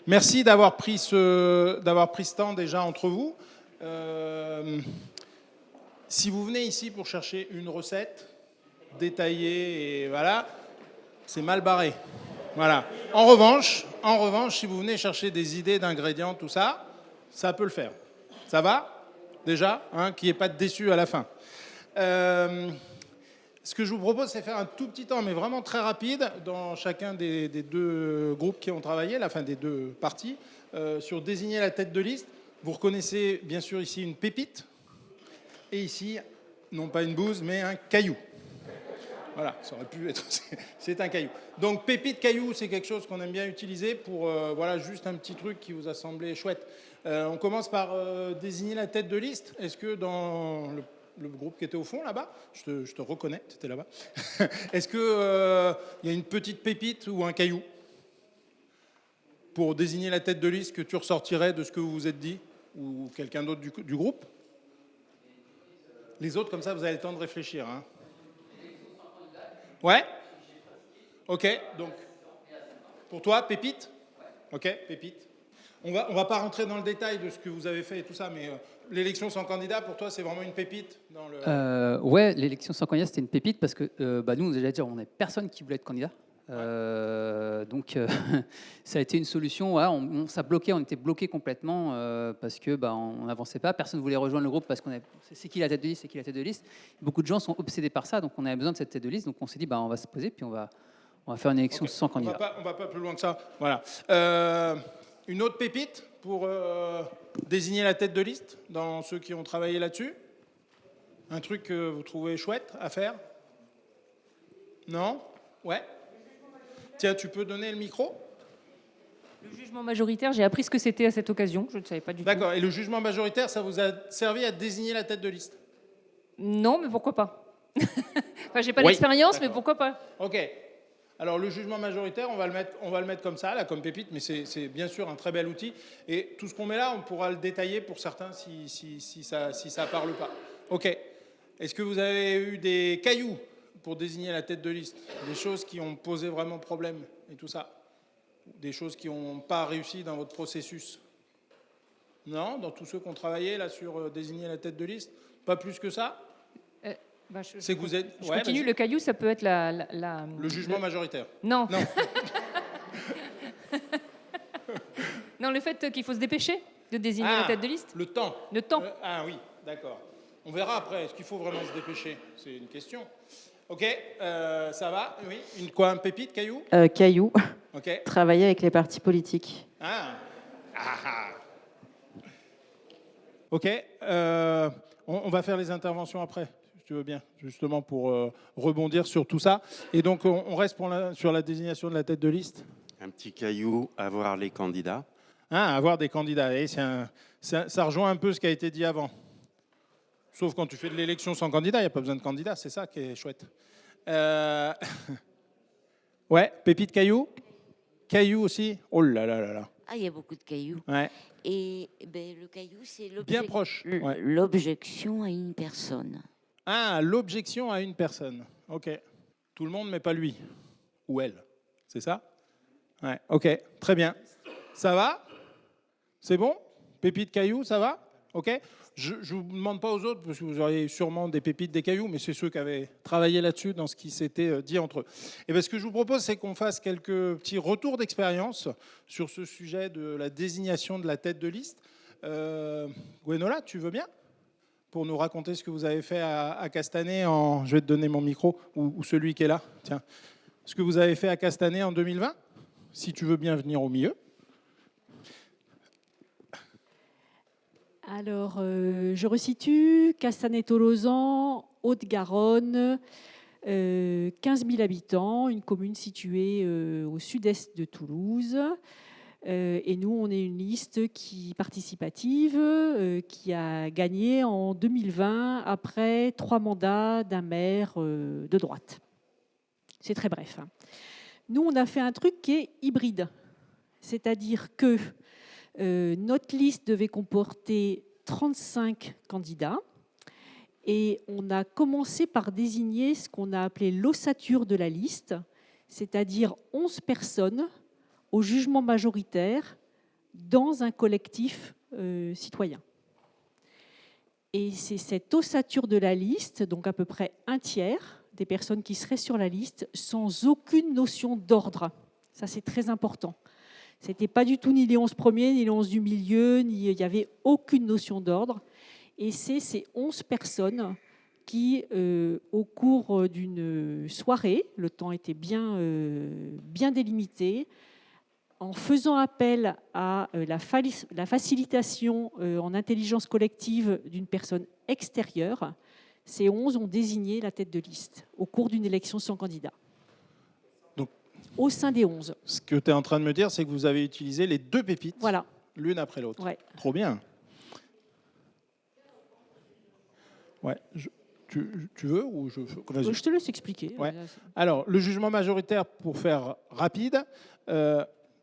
Merci d'avoir pris ce temps déjà entre vous. Si vous venez ici pour chercher une recette détaillée, et voilà, c'est mal barré. Voilà. En revanche, si vous venez chercher des idées d'ingrédients, tout ça, ça peut le faire. Ça va déjà, hein, qu'il n'y ait pas de déçus à la fin. Ce que je vous propose, c'est faire un tout petit temps, mais vraiment très rapide, dans chacun des deux groupes qui ont travaillé, enfin des deux parties, sur désigner la tête de liste. Vous reconnaissez bien sûr ici une pépite, et ici, non pas une bouse, mais un caillou. Voilà, ça aurait pu être. C'est un caillou. Donc, pépite caillou, c'est quelque chose qu'on aime bien utiliser pour, voilà, juste un petit truc qui vous a semblé chouette. On commence par désigner la tête de liste. Est-ce que dans le groupe qui était au fond là-bas, je te reconnais, tu étais là-bas. Est-ce qu'il y a une petite pépite ou un caillou pour désigner la tête de liste que tu ressortirais de ce que vous vous êtes dit, ou quelqu'un d'autre du groupe? Les autres, comme ça, vous avez le temps de réfléchir. Hein. Ouais. Ok, donc, pour toi, pépite? Ok, pépite. On va pas rentrer dans le détail de ce que vous avez fait et tout ça, mais l'élection sans candidat, pour toi, c'est vraiment une pépite dans le... Ouais, l'élection sans candidat, c'était une pépite parce que nous, on déjà dit, on n'avait personne qui voulait être candidat. Donc, ça a été une solution. Voilà, on s'est bloqué, on était bloqué complètement parce que on n'avançait pas. Personne ne voulait rejoindre le groupe parce qu'on c'est qui la tête de liste, c'est qui la tête de liste. Beaucoup de gens sont obsédés par ça, donc on avait besoin de cette tête de liste. Donc, on s'est dit, on va se poser puis on va faire une élection sans candidat. On va pas plus loin que ça. Voilà. Une autre pépite pour désigner la tête de liste dans ceux qui ont travaillé là-dessus? Un truc que vous trouvez chouette à faire? Non? Ouais. Tiens, tu peux donner le micro? Le jugement majoritaire, j'ai appris ce que c'était à cette occasion. Je ne savais pas du tout. D'accord. Et le jugement majoritaire, ça vous a servi à désigner la tête de liste? Non, mais pourquoi pas? Enfin, j'ai pas d'expérience, mais pourquoi pas? Ok. Alors, le jugement majoritaire, on va le mettre comme ça, là, comme pépite, mais c'est bien sûr un très bel outil. Et tout ce qu'on met là, on pourra le détailler pour certains si ça parle pas. Ok. Est-ce que vous avez eu des cailloux pour désigner la tête de liste? Des choses qui ont posé vraiment problème et tout ça? Des choses qui n'ont pas réussi dans votre processus? Non? Dans tous ceux qui ont travaillé là sur désigner la tête de liste? Pas plus que ça? C'est que vous êtes... Je continue, le caillou, ça peut être le jugement majoritaire. Non. Non. Non, le fait qu'il faut se dépêcher de désigner la tête de liste. Le temps. Le temps. Ah oui, d'accord. On verra après. Est-ce qu'il faut vraiment se dépêcher? C'est une question. Ok, ça va? Oui. Quoi, un pépite, caillou? Caillou. Ok. Travailler avec les partis politiques. Ok. On va faire les interventions après, si tu veux bien, justement pour rebondir sur tout ça. Et donc, on reste sur la désignation de la tête de liste. Un petit caillou, avoir les candidats. Avoir des candidats. Et ça rejoint un peu ce qui a été dit avant. Sauf quand tu fais de l'élection sans candidat, il n'y a pas besoin de candidat, c'est ça qui est chouette. Ouais, pépite caillou? Caillou aussi? Oh là là là là. Ah, il y a beaucoup de cailloux. Ouais. Et le caillou, c'est bien proche. Ouais. L'objection à une personne. L'objection à une personne. Ok. Tout le monde, mais pas lui. Ou elle. C'est ça? Ouais. Ok, très bien. Ça va? C'est bon? Pépite caillou, ça va? Ok. Je ne vous demande pas aux autres, parce que vous auriez sûrement des pépites, des cailloux, mais c'est ceux qui avaient travaillé là-dessus dans ce qui s'était dit entre eux. Et bien, ce que je vous propose, c'est qu'on fasse quelques petits retours d'expérience sur ce sujet de la désignation de la tête de liste. Gwenola, tu veux bien? Pour nous raconter ce que vous avez fait à Castanet en... Je vais te donner mon micro, ou celui qui est là. Tiens. Ce que vous avez fait à Castanet en 2020, si tu veux bien venir au milieu. Alors, je resitue Castanet-Tolosan, Haute-Garonne, 15 000 habitants, une commune située au sud-est de Toulouse. Et nous, on est une liste participative qui a gagné en 2020 après 3 mandats d'un maire de droite. C'est très bref. Nous, on a fait un truc qui est hybride, c'est-à-dire que notre liste devait comporter 35 candidats et on a commencé par désigner ce qu'on a appelé l'ossature de la liste, c'est-à-dire 11 personnes au jugement majoritaire dans un collectif citoyen. Et c'est cette ossature de la liste, donc à peu près un tiers des personnes qui seraient sur la liste, sans aucune notion d'ordre. Ça, c'est très important. Ce n'était pas du tout ni les 11 premiers, ni les 11 du milieu, il n'y avait aucune notion d'ordre. Et c'est ces 11 personnes qui, au cours d'une soirée, le temps était bien délimité, en faisant appel à la facilitation en intelligence collective d'une personne extérieure, ces 11 ont désigné la tête de liste au cours d'une élection sans candidat. Donc, au sein des 11. Ce que tu es en train de me dire, c'est que vous avez utilisé les deux pépites, voilà, l'une après l'autre. Ouais. Trop bien. Ouais. Tu veux ou je... Vas-y. Je te laisse expliquer. Ouais. Alors, le jugement majoritaire, pour faire rapide,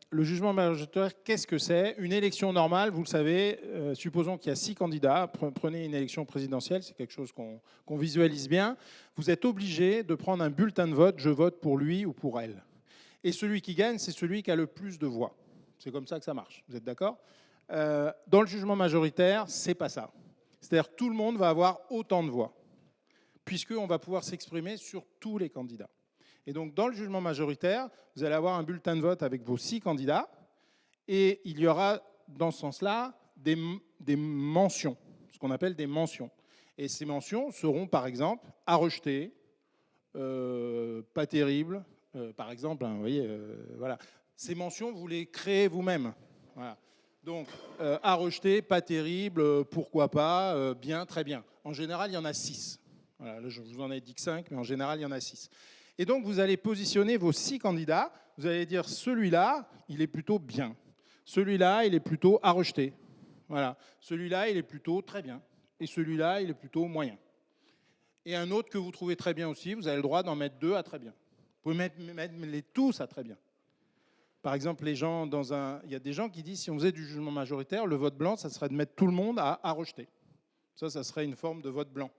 le jugement majoritaire, qu'est-ce que c'est? Une élection normale, vous le savez, supposons qu'il y a 6 candidats, prenez une élection présidentielle, c'est quelque chose qu'on visualise bien, vous êtes obligé de prendre un bulletin de vote, je vote pour lui ou pour elle. Et celui qui gagne, c'est celui qui a le plus de voix. C'est comme ça que ça marche, vous êtes d'accord? Dans le jugement majoritaire, c'est pas ça. C'est-à-dire que tout le monde va avoir autant de voix, puisqu'on va pouvoir s'exprimer sur tous les candidats. Et donc, dans le jugement majoritaire, vous allez avoir un bulletin de vote avec vos 6 candidats, et il y aura, dans ce sens-là, des mentions, ce qu'on appelle des mentions. Et ces mentions seront, par exemple, à rejeter, pas terrible, par exemple, hein, vous voyez, voilà. Ces mentions, vous les créez vous-même. Voilà. Donc, à rejeter, pas terrible, pourquoi pas, bien, très bien. En général, il y en a 6. Voilà, là, je vous en ai dit que 5, mais en général, il y en a 6. Et donc, vous allez positionner vos 6 candidats. Vous allez dire, celui-là, il est plutôt bien. Celui-là, il est plutôt à rejeter. Voilà. Celui-là, il est plutôt très bien. Et celui-là, il est plutôt moyen. Et un autre que vous trouvez très bien aussi, vous avez le droit d'en mettre 2 à très bien. Vous pouvez mettre les tous à très bien. Par exemple, les gens il y a des gens qui disent, si on faisait du jugement majoritaire, le vote blanc, ça serait de mettre tout le monde à rejeter. Ça serait une forme de vote blanc.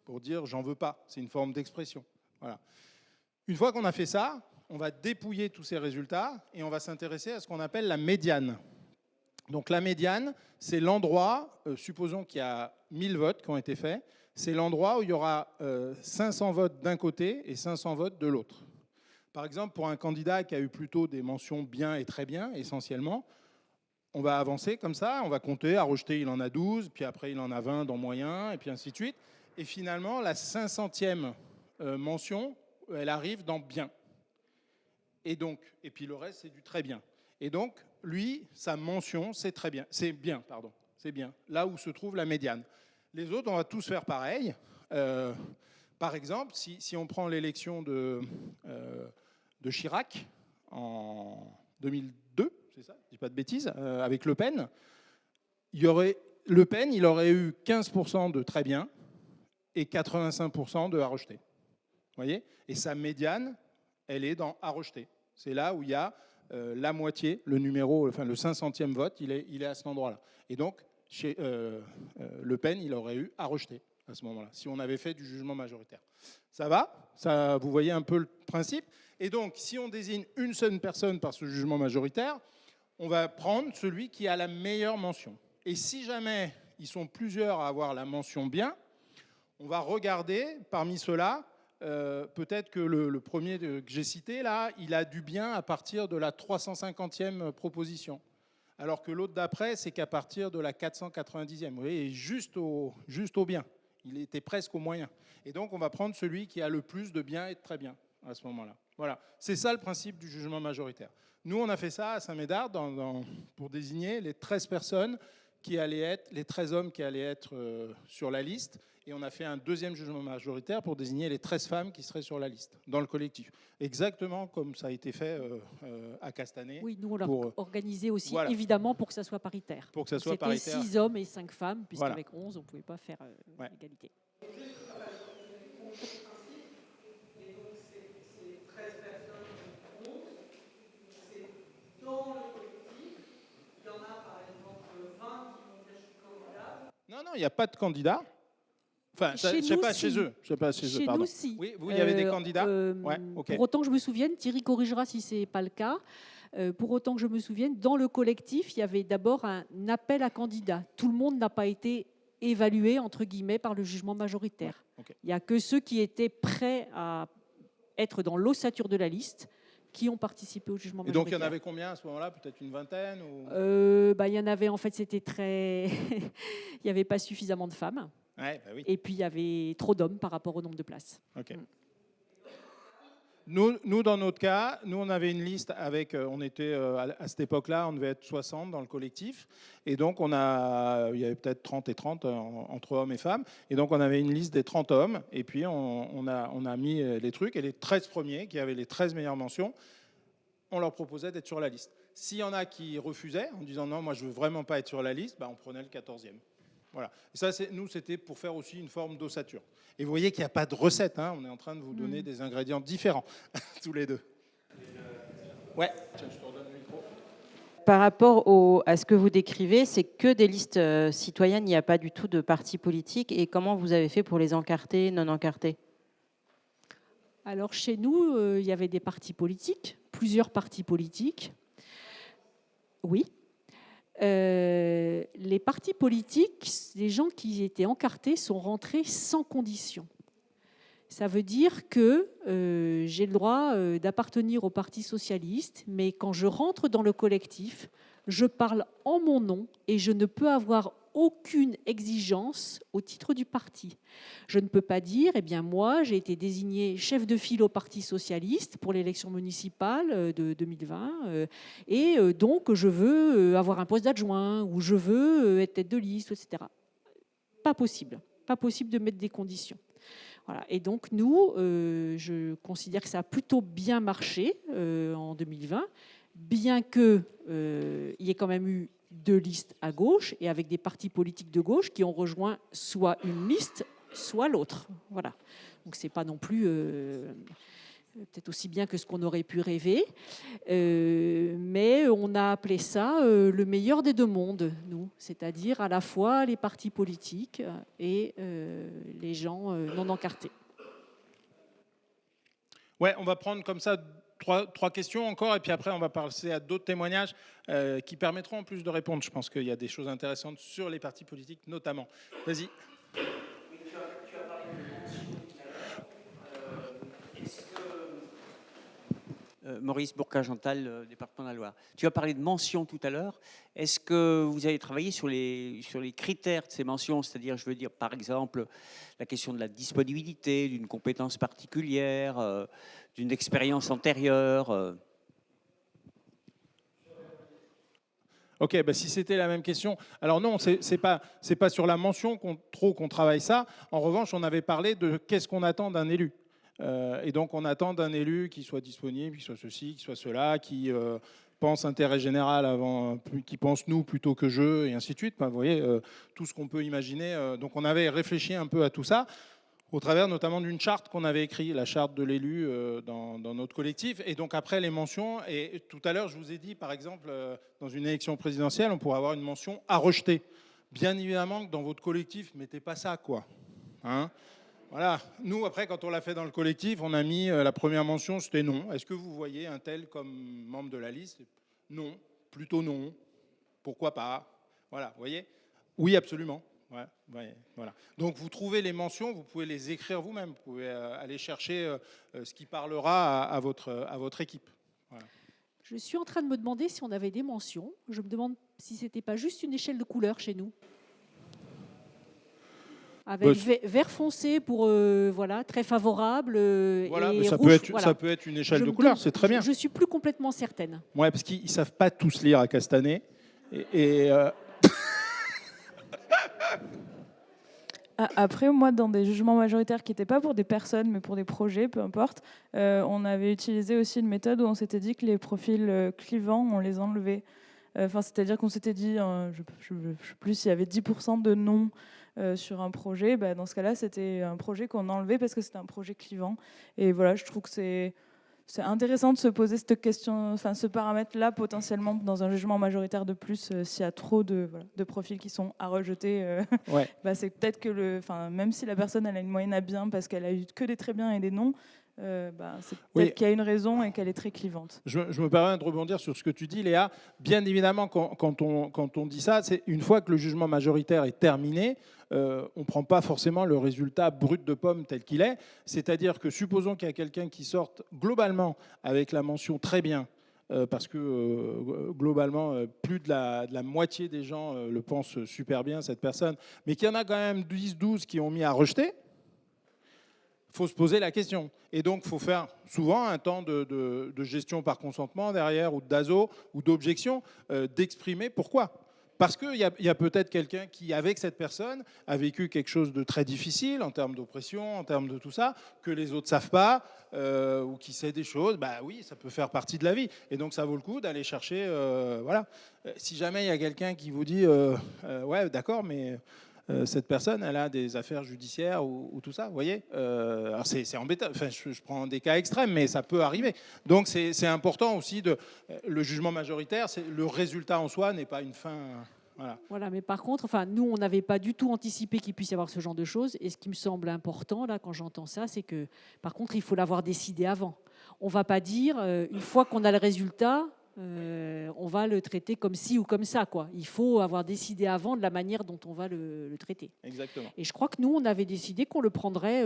Pour dire j'en veux pas, c'est une forme d'expression. Voilà. Une fois qu'on a fait ça, on va dépouiller tous ces résultats et on va s'intéresser à ce qu'on appelle la médiane. Donc la médiane, c'est l'endroit, supposons qu'il y a 1000 votes qui ont été faits, c'est l'endroit où il y aura 500 votes d'un côté et 500 votes de l'autre. Par exemple, pour un candidat qui a eu plutôt des mentions bien et très bien, essentiellement, on va avancer comme ça, on va compter, à rejeter il en a 12, puis après il en a 20 dans moyen, et puis ainsi de suite. Et finalement, la 500e mention, elle arrive dans bien. Et puis le reste, c'est du très bien. Et donc, lui, sa mention, c'est très bien. C'est bien, pardon. C'est bien. Là où se trouve la médiane. Les autres, on va tous faire pareil. Par exemple, si on prend l'élection de Chirac en 2002, c'est ça, je dis pas de bêtises, avec Le Pen, Le Pen, il aurait eu 15% de très bien et 85% de à rejeter. Vous voyez? Et sa médiane, elle est dans à rejeter. C'est là où il y a la moitié, le numéro, enfin le 500e vote, il est à cet endroit-là. Et donc, chez Le Pen, il aurait eu à rejeter à ce moment-là, si on avait fait du jugement majoritaire. Ça va? Vous voyez un peu le principe? Et donc, si on désigne une seule personne par ce jugement majoritaire, on va prendre celui qui a la meilleure mention. Et si jamais ils sont plusieurs à avoir la mention bien, on va regarder parmi ceux-là, peut-être que le premier que j'ai cité, là, il a du bien à partir de la 350e proposition. Alors que l'autre d'après, c'est qu'à partir de la 490e. Vous voyez, juste au bien. Il était presque au moyen. Et donc, on va prendre celui qui a le plus de bien et de très bien à ce moment-là. Voilà. C'est ça le principe du jugement majoritaire. Nous, on a fait ça à Saint-Médard pour désigner les 13 personnes qui allaient être, les 13 hommes qui allaient être sur la liste. Et on a fait un deuxième jugement majoritaire pour désigner les 13 femmes qui seraient sur la liste, dans le collectif. Exactement comme ça a été fait à Castanet. Oui, nous, on l'a organisé aussi, voilà, évidemment, pour que ça soit paritaire. Pour que ça soit paritaire. C'était 6 hommes et 5 femmes, puisqu'avec voilà, 11, on ne pouvait pas faire l'égalité. Non, il n'y a pas de candidat. Enfin, je ne sais pas chez eux. Chez pardon. nous, si. Oui, vous, il y avait des candidats. Pour autant que je me souvienne, Thierry corrigera si ce n'est pas le cas. Pour autant que je me souvienne, dans le collectif, il y avait d'abord un appel à candidats. Tout le monde n'a pas été évalué, entre guillemets, par le jugement majoritaire. Ok. Il n'y a que ceux qui étaient prêts à être dans l'ossature de la liste qui ont participé au jugement Et donc, il y majoritaire. en avait combien à ce moment-là? Peut-être une vingtaine ou... Il y en avait, en fait, c'était très... il n'y avait pas suffisamment de femmes. Ouais, bah oui. Et puis, il y avait trop d'hommes par rapport au nombre de places. Ok. Nous, dans notre cas, nous, on avait une liste avec, on était à cette époque-là, on devait être 60 dans le collectif. Et donc, il y avait peut-être 30 et 30 entre hommes et femmes. Et donc, on avait une liste des 30 hommes. Et puis, on a mis les trucs. Et les 13 premiers, qui avaient les 13 meilleures mentions, on leur proposait d'être sur la liste. S'il y en a qui refusaient, en disant non, moi, je veux vraiment pas être sur la liste, on prenait le 14e. Voilà. Et ça, nous, c'était pour faire aussi une forme d'ossature. Et vous voyez qu'il n'y a pas de recette. Hein. On est en train de vous donner des ingrédients différents, tous les deux. Ouais. Tiens, je te redonne le micro. Par rapport à ce que vous décrivez, c'est que des listes citoyennes, il n'y a pas du tout de partis politiques. Et comment vous avez fait pour les encarter, non encarter? Alors, chez nous, il y avait des partis politiques, plusieurs partis politiques. Oui. Les partis politiques, les gens qui étaient encartés sont rentrés sans condition. Ça veut dire que j'ai le droit d'appartenir au Parti socialiste, mais quand je rentre dans le collectif, je parle en mon nom et je ne peux avoir aucune exigence au titre du parti. Je ne peux pas dire, eh bien moi, j'ai été désigné chef de file au Parti socialiste pour l'élection municipale de 2020 et donc je veux avoir un poste d'adjoint ou je veux être tête de liste, etc. Pas possible. Pas possible de mettre des conditions. Voilà. Et donc nous, je considère que ça a plutôt bien marché en 2020, bien qu'il y ait quand même eu 2 listes à gauche et avec des partis politiques de gauche qui ont rejoint soit une liste, soit l'autre. Voilà. Donc c'est pas non plus peut-être aussi bien que ce qu'on aurait pu rêver, mais on a appelé ça le meilleur des deux mondes, nous, c'est-à-dire à la fois les partis politiques et les gens non encartés. Ouais, on va prendre comme ça trois questions encore, et puis après on va passer à d'autres témoignages qui permettront en plus de répondre. Je pense qu'il y a des choses intéressantes sur les partis politiques notamment. Vas-y. Maurice Bourca-Gental, département de la Loire. Tu as parlé de mentions tout à l'heure. Est-ce que vous avez travaillé sur les critères de ces mentions? C'est-à-dire, je veux dire, par exemple, la question de la disponibilité, d'une compétence particulière, d'une expérience antérieure Ok, si c'était la même question. Alors non, c'est pas sur la mention qu'on travaille ça. En revanche, on avait parlé de qu'est-ce qu'on attend d'un élu. Et donc, on attend d'un élu qui soit disponible, qui soit ceci, qui soit cela, qui pense intérêt général qui pense nous plutôt que je, et ainsi de suite. Vous voyez, tout ce qu'on peut imaginer. Donc, on avait réfléchi un peu à tout ça, au travers notamment d'une charte qu'on avait écrite, la charte de l'élu dans notre collectif. Et donc, après, les mentions. Et tout à l'heure, je vous ai dit, par exemple, dans une élection présidentielle, on pourrait avoir une mention à rejeter. Bien évidemment que dans votre collectif, mettez pas ça, quoi. Hein ? Voilà. Nous, après, quand on l'a fait dans le collectif, on a mis la première mention, c'était non. Est-ce que vous voyez un tel comme membre de la liste? Non, plutôt non. Pourquoi pas? Voilà, vous voyez? Oui, absolument. Ouais, voilà. Donc, vous trouvez les mentions, vous pouvez les écrire vous-même. Vous pouvez aller chercher ce qui parlera à votre équipe. Voilà. Je suis en train de me demander si on avait des mentions. Je me demande si ce n'était pas juste une échelle de couleurs chez nous. Avec vert foncé pour voilà, très favorable voilà, et ça, rouge, ça peut être une échelle de couleurs, c'est très bien. Je suis plus complètement certaine. Ouais, parce qu'ils ne savent pas tous lire à Castanet. Après, moi, dans des jugements majoritaires qui n'étaient pas pour des personnes, mais pour des projets, peu importe, on avait utilisé aussi une méthode où on s'était dit que les profils clivants, on les enlevait. C'est-à-dire qu'on s'était dit, je ne sais plus s'il y avait 10% de non sur un projet, dans ce cas-là, c'était un projet qu'on enlevait parce que c'était un projet clivant. Et voilà, je trouve que c'est intéressant de se poser cette question, ce paramètre-là potentiellement dans un jugement majoritaire de plus, s'il y a trop de profils qui sont à rejeter. Ouais. C'est peut-être que même si la personne elle a une moyenne à bien parce qu'elle a eu que des très bien et des non, c'est peut-être Oui. qu'il y a une raison et qu'elle est très clivante. Je me permets de rebondir sur ce que tu dis, Léa. Bien évidemment, quand on dit ça, c'est une fois que le jugement majoritaire est terminé, on ne prend pas forcément le résultat brut de pomme tel qu'il est. C'est-à-dire que supposons qu'il y a quelqu'un qui sorte globalement avec la mention très bien, parce que globalement, plus de la moitié des gens le pensent super bien, cette personne, mais qu'il y en a quand même 10-12 qui ont mis à rejeter. Il faut se poser la question. Et donc, il faut faire souvent un temps de gestion par consentement derrière, ou d'ASO, ou d'objection, d'exprimer pourquoi. Parce qu'il y a peut-être quelqu'un qui, avec cette personne, a vécu quelque chose de très difficile en termes d'oppression, en termes de tout ça, que les autres ne savent pas, ou qui sait des choses. Bah oui, ça peut faire partie de la vie. Et donc, ça vaut le coup d'aller chercher... voilà. Si jamais il y a quelqu'un qui vous dit ouais, d'accord, mais... cette personne, elle a des affaires judiciaires ou tout ça, vous voyez. Alors c'est embêtant, enfin, je prends des cas extrêmes, mais ça peut arriver. Donc c'est important aussi, le jugement majoritaire, le résultat en soi n'est pas une fin... Voilà, mais par contre, nous, on n'avait pas du tout anticipé qu'il puisse y avoir ce genre de choses. Et ce qui me semble important, là, quand j'entends ça, c'est que, par contre, il faut l'avoir décidé avant. On ne va pas dire, une fois qu'on a le résultat... on va le traiter comme ci ou comme ça, quoi. Il faut avoir décidé avant de la manière dont on va le traiter. Exactement. Et je crois que nous, on avait décidé qu'on le prendrait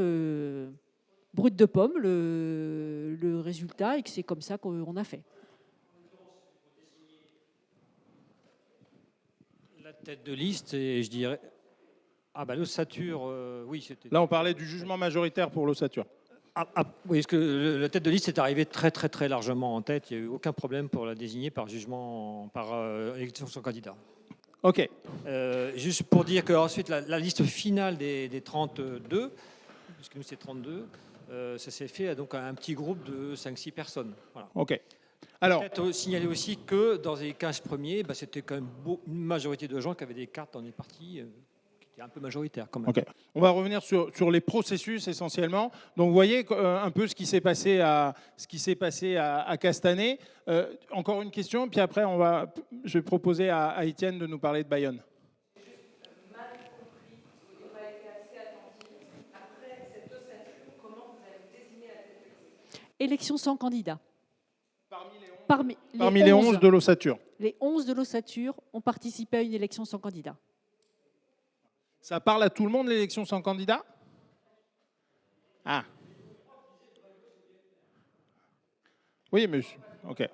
brut de pomme, le résultat, et que c'est comme ça qu'on a fait. La tête de liste, et je dirais... Ah bah l'ossature, oui, c'était... Là, on parlait du jugement majoritaire pour l'ossature. Oui, parce que la tête de liste est arrivée très très très largement en tête. Il n'y a eu aucun problème pour la désigner par jugement, par élection sans candidat. Ok. Juste pour dire qu'ensuite la liste finale des 32, puisque nous c'est 32, ça s'est fait donc à un petit groupe de 5-6 personnes. Voilà. Ok. Alors, peut-être signaler aussi que dans les 15 premiers, c'était quand même une majorité de gens qui avaient des cartes dans les partis. Qui est un peu majoritaire quand même. Okay. On va revenir sur les processus essentiellement. Donc vous voyez un peu ce qui s'est passé à Castanet. Encore une question, puis après je vais proposer à Étienne de nous parler de Bayonne. Élection sans candidat. Parmi les 11 de l'ossature. Les 11 de l'ossature ont participé à une élection sans candidat. Ça parle à tout le monde, l'élection sans candidat? Ah. Oui, mais... OK.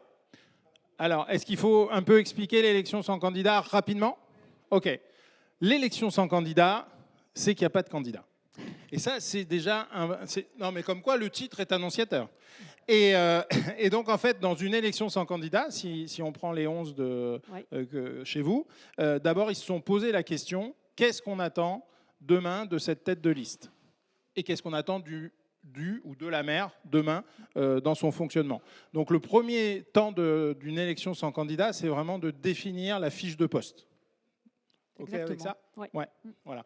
Alors, est-ce qu'il faut un peu expliquer l'élection sans candidat rapidement? OK. L'élection sans candidat, c'est qu'il n'y a pas de candidat. Et ça, c'est déjà... Non, mais comme quoi, le titre est annonciateur. Et donc, en fait, dans une élection sans candidat, si on prend les 11 chez vous, d'abord, ils se sont posé la question... Qu'est-ce qu'on attend demain de cette tête de liste? Et qu'est-ce qu'on attend du ou de la maire demain dans son fonctionnement? Donc le premier temps d'une élection sans candidat, c'est vraiment de définir la fiche de poste. OK avec ça? Ouais. Voilà.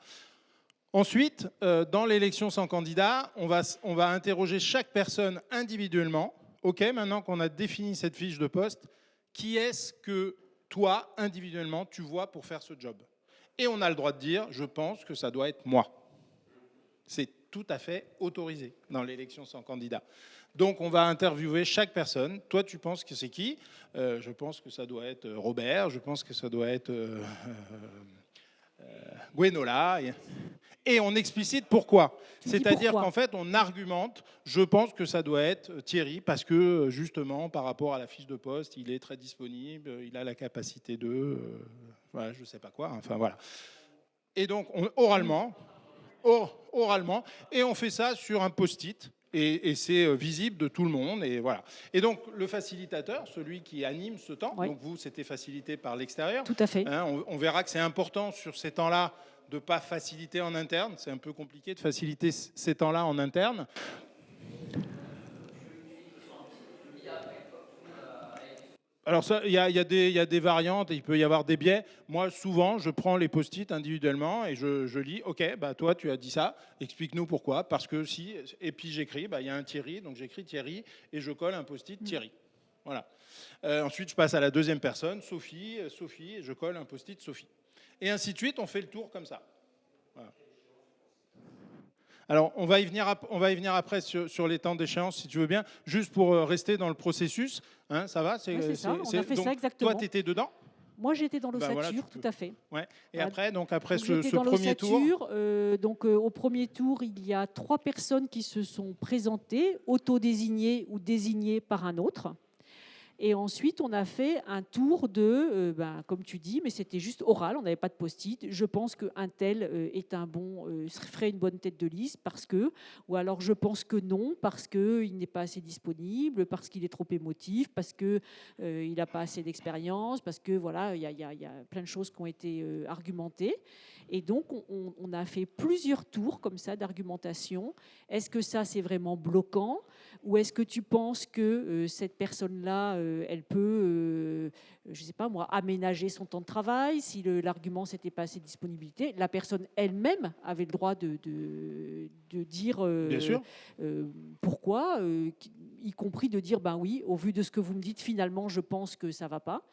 Ensuite, dans l'élection sans candidat, on va interroger chaque personne individuellement. OK, maintenant qu'on a défini cette fiche de poste, qui est-ce que toi, individuellement, tu vois pour faire ce job? Et on a le droit de dire, je pense que ça doit être moi. C'est tout à fait autorisé dans l'élection sans candidat. Donc on va interviewer chaque personne. Toi, tu penses que c'est qui? Je pense que ça doit être Robert, je pense que ça doit être Gwenola. Et on explicite pourquoi. C'est-à-dire qu'en fait, on argumente, je pense que ça doit être Thierry, parce que justement, par rapport à la fiche de poste, il est très disponible, il a la capacité de... voilà, je ne sais pas quoi, enfin voilà. Et donc, oralement, et on fait ça sur un post-it, et c'est visible de tout le monde, et voilà. Et donc, le facilitateur, celui qui anime ce temps, donc vous, c'était facilité par l'extérieur. Tout à fait. Hein, on verra que c'est important sur ces temps-là de ne pas faciliter en interne. C'est un peu compliqué de faciliter ces temps-là en interne. Alors, il y a des variantes, il peut y avoir des biais. Moi, souvent, je prends les post-it individuellement et je lis, OK, bah, toi, tu as dit ça, explique-nous pourquoi. Parce que si, et puis j'écris, bah, il y a un Thierry, donc j'écris Thierry et je colle un post-it Thierry. Voilà. Ensuite, je passe à la deuxième personne, Sophie, et je colle un post-it Sophie. Et ainsi de suite, on fait le tour comme ça. Voilà. Alors, on va y venir après sur les temps d'échéance, si tu veux bien. Juste pour rester dans le processus, hein, ça va? Ouais, c'est ça, on a fait donc, ça exactement. toi, tu étais dedans? Moi, j'étais dans Bah, l'ossature, voilà, tout à fait. Ouais. Et Voilà. après, Donc, ce j'étais dans premier tour, l'ossature. Au premier tour, il y a 3 personnes qui se sont présentées, autodésignées ou désignées par un autre. Et ensuite, on a fait un tour de, comme tu dis, mais c'était juste oral, on n'avait pas de post-it. Je pense qu'un tel est un bon, ferait une bonne tête de liste parce que, ou alors je pense que non, parce qu'il n'est pas assez disponible, parce qu'il est trop émotif, parce qu'il n'a pas assez d'expérience, parce que voilà, il y a plein de choses qui ont été argumentées. Et donc, on a fait plusieurs tours comme ça d'argumentation. Est-ce que ça, c'est vraiment bloquant? Ou est-ce que tu penses que cette personne-là, elle peut, je ne sais pas moi, aménager son temps de travail si l'argument, c'était pas assez de disponibilité? La personne elle-même avait le droit de dire bien sûr. pourquoi, y compris de dire, ben oui, au vu de ce que vous me dites, finalement, je pense que ça ne va pas.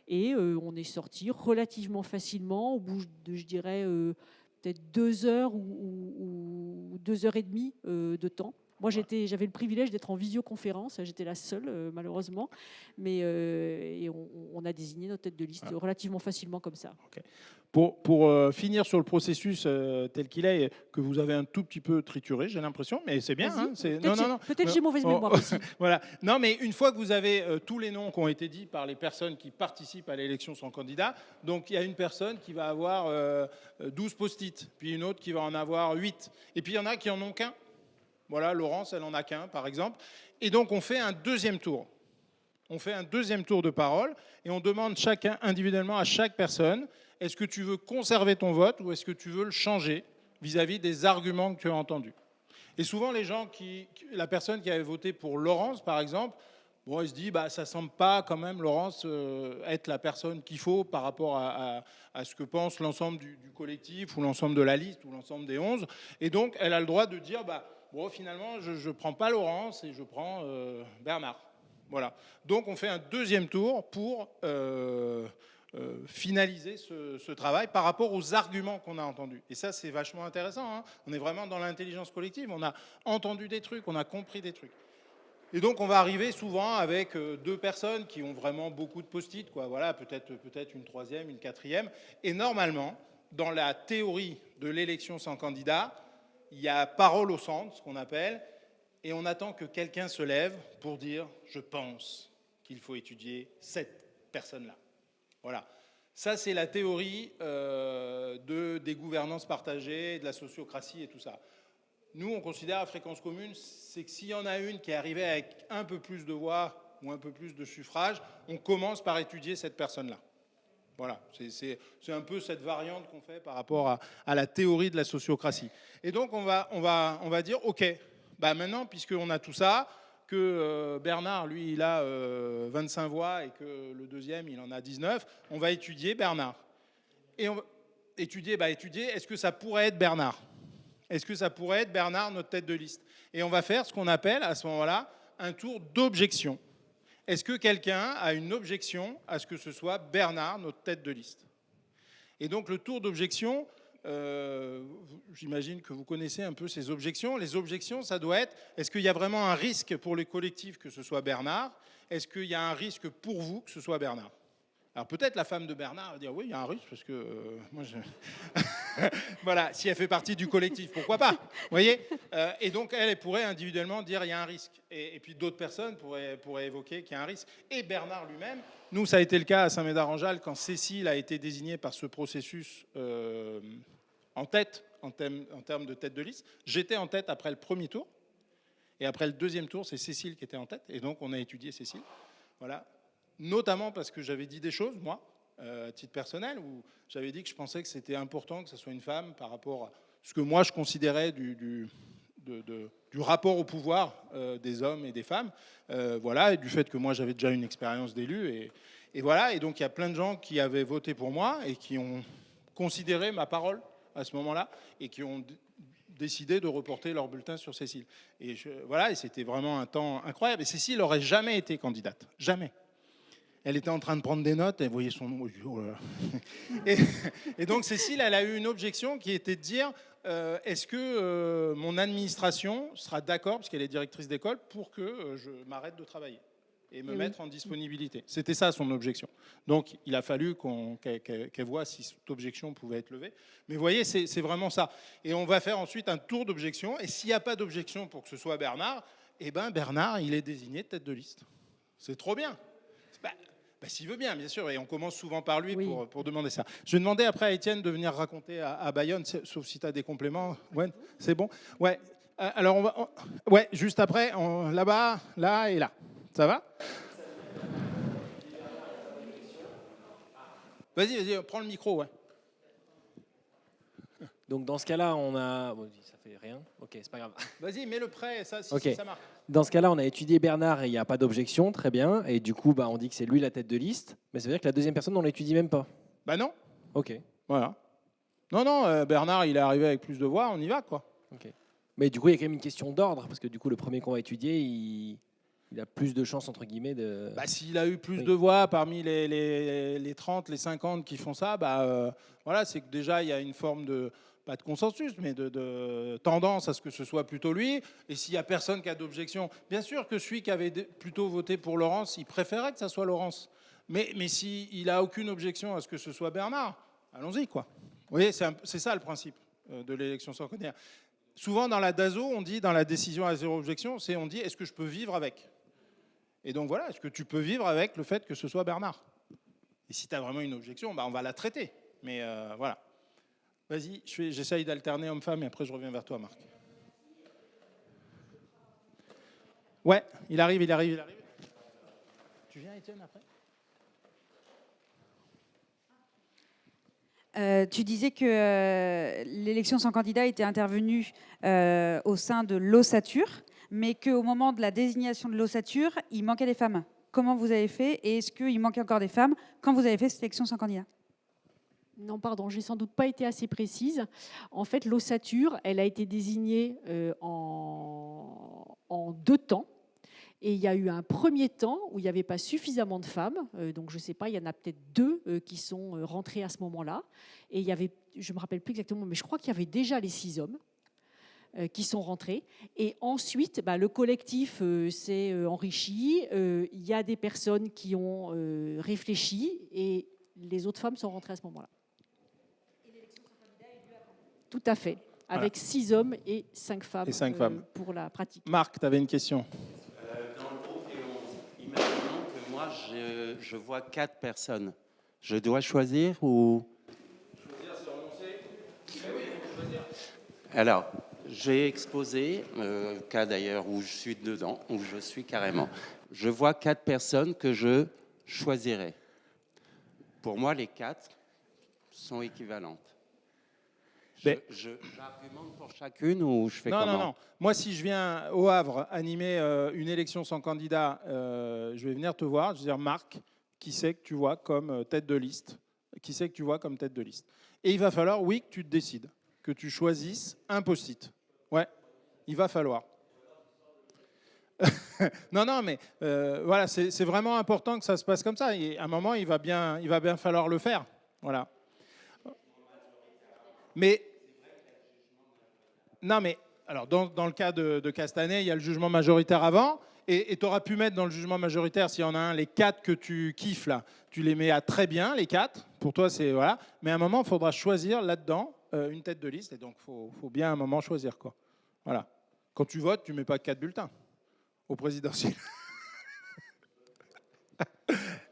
Et on est sorti relativement facilement, au bout de, je dirais, peut-être 2 heures ou 2 heures et demie de temps. Moi, j'avais le privilège d'être en visioconférence. J'étais la seule, malheureusement. Mais et on a désigné notre tête de liste relativement facilement comme ça. Okay. Pour finir sur le processus tel qu'il est, que vous avez un tout petit peu trituré, j'ai l'impression, mais c'est bien. Hein, peut-être j'ai mauvaise mémoire aussi. Voilà. Non, mais une fois que vous avez tous les noms qui ont été dits par les personnes qui participent à l'élection sans candidat, donc il y a une personne qui va avoir 12 post-it, puis une autre qui va en avoir 8. Et puis il y en a qui en ont qu'un. Voilà, Laurence, elle en a qu'un, par exemple. Et donc, on fait un deuxième tour. On fait un deuxième tour de parole et on demande chacun individuellement à chaque personne, est-ce que tu veux conserver ton vote ou est-ce que tu veux le changer vis-à-vis des arguments que tu as entendus? Et souvent, les gens la personne qui avait voté pour Laurence, par exemple, bon, il se dit, ça semble pas quand même, Laurence, être la personne qu'il faut par rapport à ce que pense l'ensemble du collectif ou l'ensemble de la liste ou l'ensemble des 11. Et donc, elle a le droit de dire, bon, finalement, je ne prends pas Laurence et je prends Bernard. Voilà. Donc, on fait un deuxième tour pour finaliser ce travail par rapport aux arguments qu'on a entendus. Et ça, c'est vachement intéressant. Hein. On est vraiment dans l'intelligence collective. On a entendu des trucs, on a compris des trucs. Et donc, on va arriver souvent avec 2 personnes qui ont vraiment beaucoup de post-it, quoi. Voilà, peut-être une troisième, une quatrième. Et normalement, dans la théorie de l'élection sans candidat, il y a parole au centre, ce qu'on appelle, et on attend que quelqu'un se lève pour dire « je pense qu'il faut étudier cette personne-là ». Voilà. Ça, c'est la théorie des gouvernances partagées, de la sociocratie et tout ça. Nous, on considère à fréquence commune, c'est que s'il y en a une qui est arrivée avec un peu plus de voix ou un peu plus de suffrage, on commence par étudier cette personne-là. Voilà, c'est un peu cette variante qu'on fait par rapport à la théorie de la sociocratie. Et donc, on va dire, OK, maintenant, puisqu'on a tout ça, que Bernard, lui, il a 25 voix et que le deuxième, il en a 19, on va étudier Bernard. Et on va étudier, est-ce que ça pourrait être Bernard? Est-ce que ça pourrait être Bernard, notre tête de liste? Et on va faire ce qu'on appelle, à ce moment-là, un tour d'objection. Est-ce que quelqu'un a une objection à ce que ce soit Bernard, notre tête de liste? Et donc, le tour d'objection, j'imagine que vous connaissez un peu ces objections. Les objections, ça doit être, est-ce qu'il y a vraiment un risque pour les collectifs que ce soit Bernard? Est-ce qu'il y a un risque pour vous que ce soit Bernard? Alors peut-être la femme de Bernard va dire oui, il y a un risque parce que moi voilà, si elle fait partie du collectif, pourquoi pas, vous voyez. Et donc elle pourrait individuellement dire il y a un risque. Et puis d'autres personnes pourraient évoquer qu'il y a un risque. Et Bernard lui-même, nous ça a été le cas à Saint-Médard-en-Jalles quand Cécile a été désignée par ce processus en tête, en termes de tête de liste. J'étais en tête après le premier tour. Et après le deuxième tour, c'est Cécile qui était en tête. Et donc on a étudié Cécile. Voilà. Notamment parce que j'avais dit des choses, moi, à titre personnel, où j'avais dit que je pensais que c'était important que ce soit une femme par rapport à ce que moi je considérais du rapport au pouvoir des hommes et des femmes, voilà, et du fait que moi j'avais déjà une expérience d'élu, et voilà, et donc il y a plein de gens qui avaient voté pour moi et qui ont considéré ma parole à ce moment-là et qui ont décidé de reporter leur bulletin sur Cécile. Et voilà, et c'était vraiment un temps incroyable. Et Cécile n'aurait jamais été candidate, jamais. Elle était en train de prendre des notes, elle voyait son nom. Oh là là. Et donc Cécile, elle a eu une objection qui était de dire est-ce que mon administration sera d'accord, parce qu'elle est directrice d'école, pour que je m'arrête de travailler et me mettre en disponibilité. C'était ça son objection. Donc il a fallu qu'elle voit si cette objection pouvait être levée. Mais vous voyez, c'est vraiment ça. Et on va faire ensuite un tour d'objection. Et s'il n'y a pas d'objection pour que ce soit Bernard, eh ben Bernard, il est désigné tête de liste. C'est trop bien. S'il veut bien, bien sûr, et on commence souvent par lui pour demander ça. Je vais demander après à Étienne de venir raconter à Bayonne, sauf si tu as des compléments. Ouais, c'est bon. Ouais. Alors, ouais, juste après, là-bas, là et là. Ça va? Vas-y, prends le micro, ouais. Donc dans ce cas-là, on a... Bon, ça fait rien. Ok, c'est pas grave. Vas-y, mets le prêt, ça, si Okay. ça marche. Dans ce cas-là, on a étudié Bernard et il n'y a pas d'objection, très bien. Et du coup, on dit que c'est lui la tête de liste. Mais ça veut dire que la deuxième personne, on l'étudie même pas. Bah non. Ok. Voilà. Non, Bernard, il est arrivé avec plus de voix, on y va, quoi. Ok. Mais du coup, il y a quand même une question d'ordre, parce que du coup, le premier qu'on va étudier, il a plus de chances, entre guillemets, de... S'il a eu plus de voix parmi les 30, les 50 qui font ça, voilà, c'est que déjà, il y a une forme de, pas de consensus, mais de tendance à ce que ce soit plutôt lui. Et s'il n'y a personne qui a d'objection, bien sûr que celui qui avait plutôt voté pour Laurence, il préférait que ça soit Laurence. Mais s'il n'a aucune objection à ce que ce soit Bernard, allons-y, quoi. Vous voyez, c'est ça le principe de l'élection sans candidat. Souvent, dans la DASO, on dit, dans la décision à zéro objection, on dit, est-ce que je peux vivre avec ? Et donc voilà, est-ce que tu peux vivre avec le fait que ce soit Bernard? Et si tu as vraiment une objection, on va la traiter. Mais voilà. Vas-y, j'essaye d'alterner homme-femme et après je reviens vers toi, Marc. Ouais, il arrive. Tu viens, Étienne, après? Tu disais que l'élection sans candidat était intervenue au sein de l'ossature, mais qu'au moment de la désignation de l'ossature, il manquait des femmes. Comment vous avez fait et est-ce qu'il manquait encore des femmes quand vous avez fait cette élection sans candidat? Non, pardon, j'ai sans doute pas été assez précise. En fait, l'ossature, elle a été désignée en 2 temps. Et il y a eu un premier temps où il n'y avait pas suffisamment de femmes. Donc, je ne sais pas, il y en a peut-être 2 qui sont rentrées à ce moment-là. Et il y avait, je ne me rappelle plus exactement, mais je crois qu'il y avait déjà les 6 hommes qui sont rentrés. Et ensuite, le collectif s'est enrichi. Il y a des personnes qui ont réfléchi et les autres femmes sont rentrées à ce moment-là. Et l'élection sans candidat est lieu avant. Tout à fait. Avec 6 hommes et 5 femmes, pour la pratique. Marc, tu avais une question. Dans le groupe des 11, imaginons que moi, je vois 4 personnes. Je dois choisir ou... Choisir, c'est renoncer. Mais oui, il faut choisir. Alors, j'ai exposé, cas d'ailleurs où je suis dedans, où je suis carrément. Je vois 4 personnes que je choisirais. Pour moi, les 4 sont équivalentes. J'argumente pour chacune ou je fais comment? Non. Moi, si je viens au Havre animer une élection sans candidat, je vais venir te voir. Je vais dire, Marc, qui c'est que tu vois comme tête de liste? Qui c'est que tu vois comme tête de liste? Et il va falloir, oui, que tu te décides, que tu choisisses un post-it. Ouais, il va falloir. Non, mais voilà, c'est vraiment important que ça se passe comme ça. Et à un moment, il va bien falloir le faire. Voilà. Mais non, mais alors dans le cas de Castanet, il y a le jugement majoritaire avant, et tu auras pu mettre dans le jugement majoritaire, s'il y en a un, les 4 que tu kiffes là, tu les mets à très bien, les 4. Pour toi, c'est voilà. Mais à un moment, il faudra choisir là-dedans une tête de liste, et donc faut bien à un moment choisir quoi. Voilà. Quand tu votes, tu mets pas 4 bulletins au présidentiel.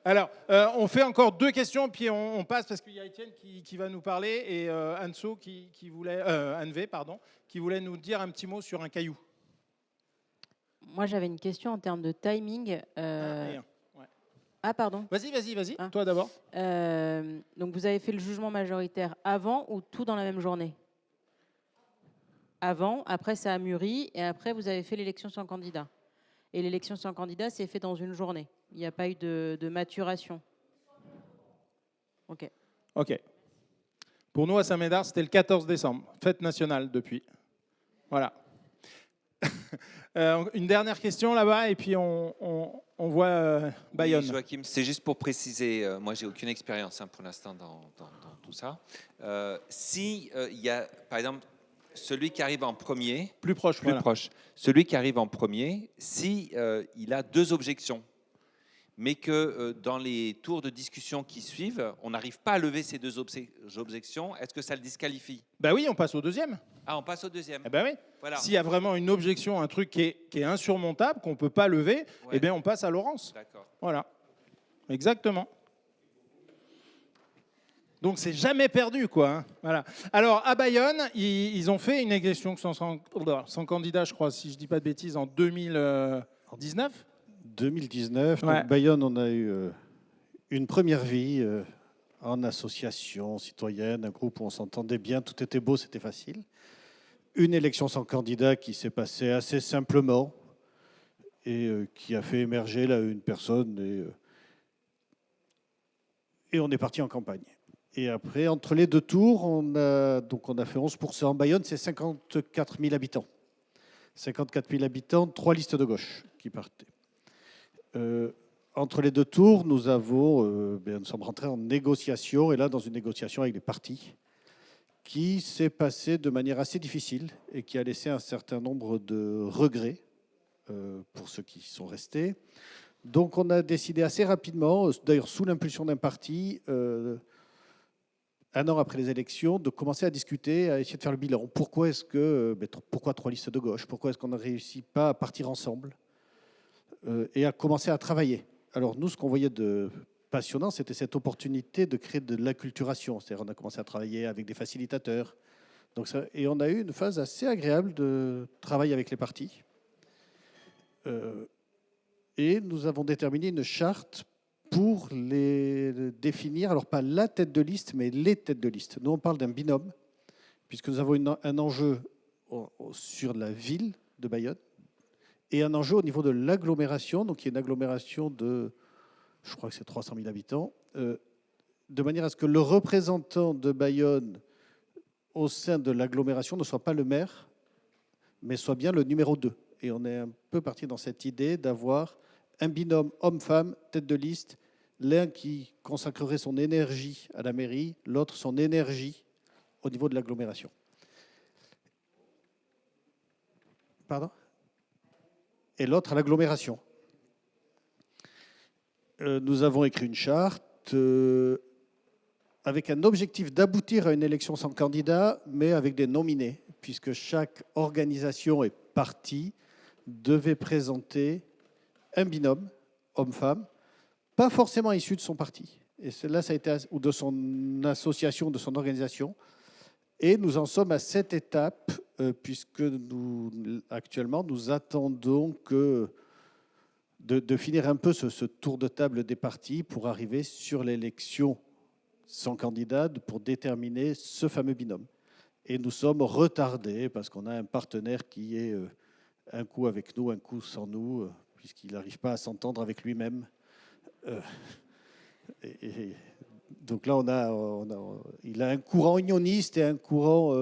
Alors, on fait encore 2 questions, puis on passe, parce qu'il y a Étienne qui va nous parler, et Anso qui voulait, Anne-V, pardon, qui voulait nous dire un petit mot sur un caillou. Moi, j'avais une question en termes de timing. Ah, pardon. Vas-y, toi d'abord. Donc, vous avez fait le jugement majoritaire avant ou tout dans la même journée? Avant, après ça a mûri, et après vous avez fait l'élection sans candidat. Et l'élection sans candidat, c'est fait dans une journée. Il n'y a pas eu de maturation. OK. Pour nous, à Saint-Médard, c'était le 14 décembre, fête nationale depuis. Voilà. Une dernière question là-bas, et puis on voit Bayonne. Oui, Joachim, c'est juste pour préciser, moi j'ai aucune expérience pour l'instant dans tout ça. Si il y a, par exemple, celui qui arrive en premier, plus proche, celui qui arrive en premier, si il a 2 objections, mais que dans les tours de discussion qui suivent, on n'arrive pas à lever ces 2 objections, est-ce que ça le disqualifie? Ben oui, on passe au deuxième. Ah, on passe au deuxième. Eh ben oui. Voilà. S'il y a vraiment une objection, un truc qui est insurmontable, qu'on ne peut pas lever, eh bien on passe à Laurence. D'accord. Voilà. Exactement. Donc c'est jamais perdu, quoi. Hein. Voilà. Alors à Bayonne, ils ont fait une élection sans candidat, je crois, si je ne dis pas de bêtises, en 2019. 2019. Ouais. Donc Bayonne, on a eu une première vie en association citoyenne, un groupe où on s'entendait bien, tout était beau, c'était facile. Une élection sans candidat qui s'est passée assez simplement et qui a fait émerger là une personne et on est parti en campagne. Et après, entre les 2 tours, on a fait 11%. Bayonne, c'est 54 000 habitants. 54 000 habitants, 3 listes de gauche qui partaient. Entre les 2 tours, nous sommes rentrés en négociation, et là, dans une négociation avec les partis, qui s'est passée de manière assez difficile et qui a laissé un certain nombre de regrets pour ceux qui sont restés. Donc on a décidé assez rapidement, d'ailleurs sous l'impulsion d'un parti, 1 an après les élections, de commencer à discuter, à essayer de faire le bilan. Pourquoi 3 listes de gauche? Pourquoi est-ce qu'on ne réussit pas à partir ensemble et à commencer à travailler? Alors nous, ce qu'on voyait de passionnant, c'était cette opportunité de créer de l'acculturation. C'est-à-dire on a commencé à travailler avec des facilitateurs. Et on a eu une phase assez agréable de travail avec les partis. Et nous avons déterminé une charte pour les définir, alors pas la tête de liste, mais les têtes de liste. Nous, on parle d'un binôme, puisque nous avons un enjeu sur la ville de Bayonne et un enjeu au niveau de l'agglomération, donc il y a une agglomération de, je crois que c'est 300 000 habitants, de manière à ce que le représentant de Bayonne au sein de l'agglomération ne soit pas le maire, mais soit bien le numéro 2. Et on est un peu parti dans cette idée d'avoir un binôme homme-femme, tête de liste, l'un qui consacrerait son énergie à la mairie, l'autre son énergie au niveau de l'agglomération. Pardon ? Et l'autre à l'agglomération. Nous avons écrit une charte avec un objectif d'aboutir à une élection sans candidat, mais avec des nominés, puisque chaque organisation et parti devait présenter un binôme, homme-femme, pas forcément issu de son parti, et là, ça a été, ou de son association, de son organisation. Et nous en sommes à cette étape, puisque actuellement, nous attendons de finir un peu ce tour de table des partis pour arriver sur l'élection sans candidat, pour déterminer ce fameux binôme. Et nous sommes retardés parce qu'on a un partenaire qui est un coup avec nous, un coup sans nous, puisqu'il n'arrive pas à s'entendre avec lui-même. Donc là, il a un courant unioniste et un courant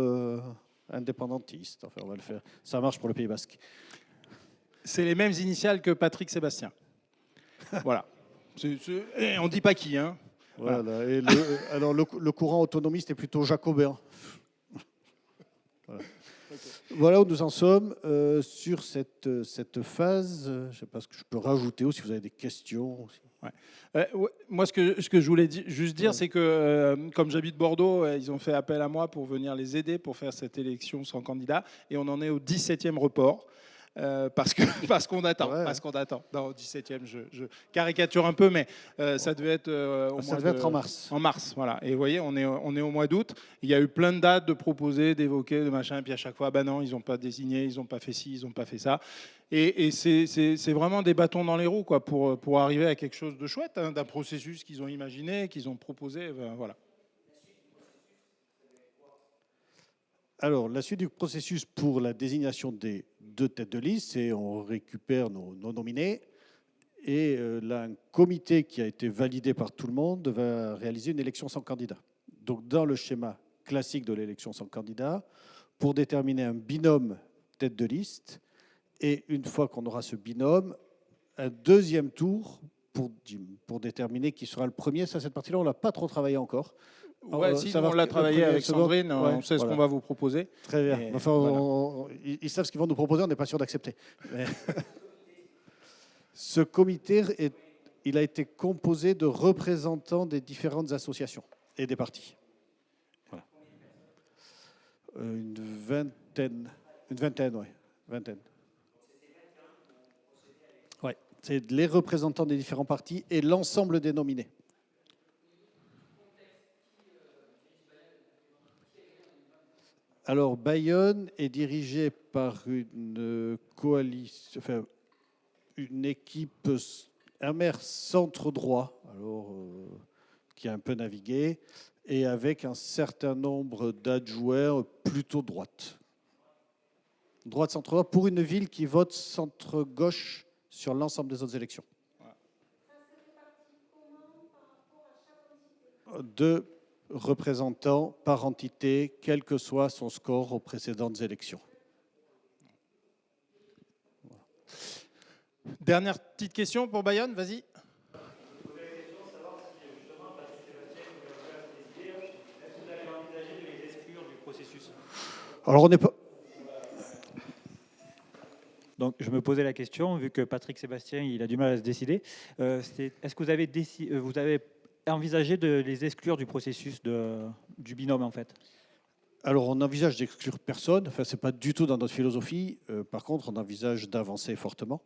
indépendantiste. Enfin, on va le faire. Ça marche pour le Pays Basque. C'est les mêmes initiales que Patrick Sébastien. Voilà. On ne dit pas qui, hein. Voilà. Et alors le courant autonomiste est plutôt jacobin. Voilà. Voilà où nous en sommes sur cette phase. Je ne sais pas ce que je peux rajouter ou si vous avez des questions. Ouais. Moi, ce que je voulais juste dire, c'est que comme j'habite Bordeaux, ils ont fait appel à moi pour venir les aider pour faire cette élection sans candidat. Et on en est au 17e report. Parce qu'on attend. Non, au 17e, je caricature un peu, mais ça devait être en mars. En mars, voilà. Et vous voyez, on est au mois d'août. Il y a eu plein de dates de proposer, d'évoquer, de machin, et puis à chaque fois, non, ils n'ont pas désigné, ils n'ont pas fait ci, ils n'ont pas fait ça. Et c'est vraiment des bâtons dans les roues, quoi, pour arriver à quelque chose de chouette, hein, d'un processus qu'ils ont imaginé, qu'ils ont proposé, voilà. Alors, la suite du processus pour la désignation des 2 têtes de liste, c'est on récupère nos nominés et là, un comité qui a été validé par tout le monde va réaliser une élection sans candidat. Donc, dans le schéma classique de l'élection sans candidat, pour déterminer un binôme tête de liste, et une fois qu'on aura ce binôme, un deuxième tour pour déterminer qui sera le premier. Ça, cette partie-là, on l'a pas trop travaillé encore. Ouais, si, on l'a travaillé avec Sandrine, on sait ce qu'on va vous proposer. Très bien. Et Enfin, voilà. Ils savent ce qu'ils vont nous proposer, on n'est pas sûr d'accepter. Mais ce comité, il a été composé de représentants des différentes associations et des partis. Voilà. Une vingtaine, oui. Ouais, c'est les représentants des différents partis et l'ensemble des nominés. Alors, Bayonne est dirigé par une coalition, enfin, une équipe, un maire centre droit, alors, qui a un peu navigué, et avec un certain nombre d'adjoints plutôt droite. Droite centre droit pour une ville qui vote centre gauche sur l'ensemble des autres élections. Deux représentants par entité, quel que soit son score aux précédentes élections. Voilà. Dernière petite question pour Bayonne, vas-y. Alors on n'est pas... Donc, je me posais la question, vu que Patrick Sébastien, il a du mal à se décider. Est-ce que vous avez envisagé de les exclure du processus du binôme, en fait? Alors, on envisage d'exclure personne. Enfin, ce n'est pas du tout dans notre philosophie. Par contre, on envisage d'avancer fortement,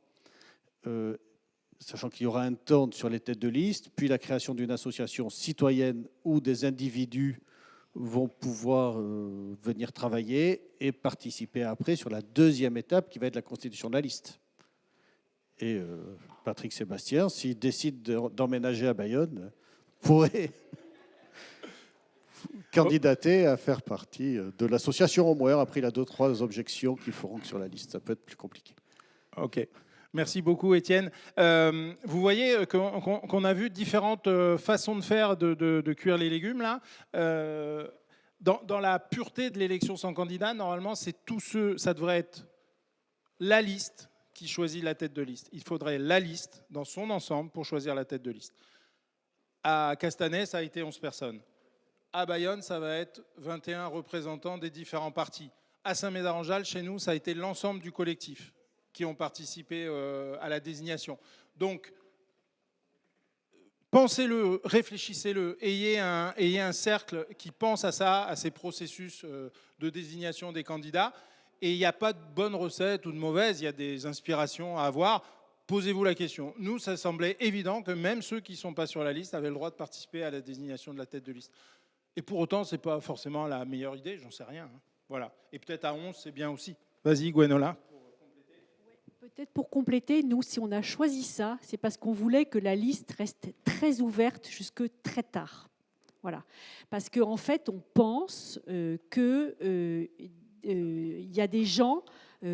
sachant qu'il y aura un temps sur les têtes de liste, puis la création d'une association citoyenne où des individus vont pouvoir venir travailler et participer après sur la deuxième étape qui va être la constitution de la liste. Et Patrick Sébastien, s'il décide d'emménager à Bayonne, pourrait candidater à faire partie de l'association au moins. Après, il a 2-3 objections qui feront que sur la liste, ça peut être plus compliqué. Ok. Merci beaucoup, Étienne. Vous voyez qu'on a vu différentes façons de faire de cuire les légumes, là. Dans la pureté de l'élection sans candidat, normalement, ça devrait être la liste qui choisit la tête de liste. Il faudrait la liste dans son ensemble pour choisir la tête de liste. À Castanet, ça a été 11 personnes. À Bayonne, ça va être 21 représentants des différents partis. À Saint-Médard-en-Jalles, chez nous, ça a été l'ensemble du collectif qui ont participé à la désignation. Donc, pensez-le, réfléchissez-le, ayez un cercle qui pense à ça, à ces processus de désignation des candidats. Et il n'y a pas de bonne recette ou de mauvaise, il y a des inspirations à avoir. Posez-vous la question. Nous, ça semblait évident que même ceux qui ne sont pas sur la liste avaient le droit de participer à la désignation de la tête de liste. Et pour autant, ce n'est pas forcément la meilleure idée, j'en sais rien. Voilà. Et peut-être à 11, c'est bien aussi. Vas-y, Gwenola. Peut-être pour compléter, nous, si on a choisi ça, c'est parce qu'on voulait que la liste reste très ouverte jusque très tard. Voilà. Parce qu'en fait, on pense qu'il y a des gens,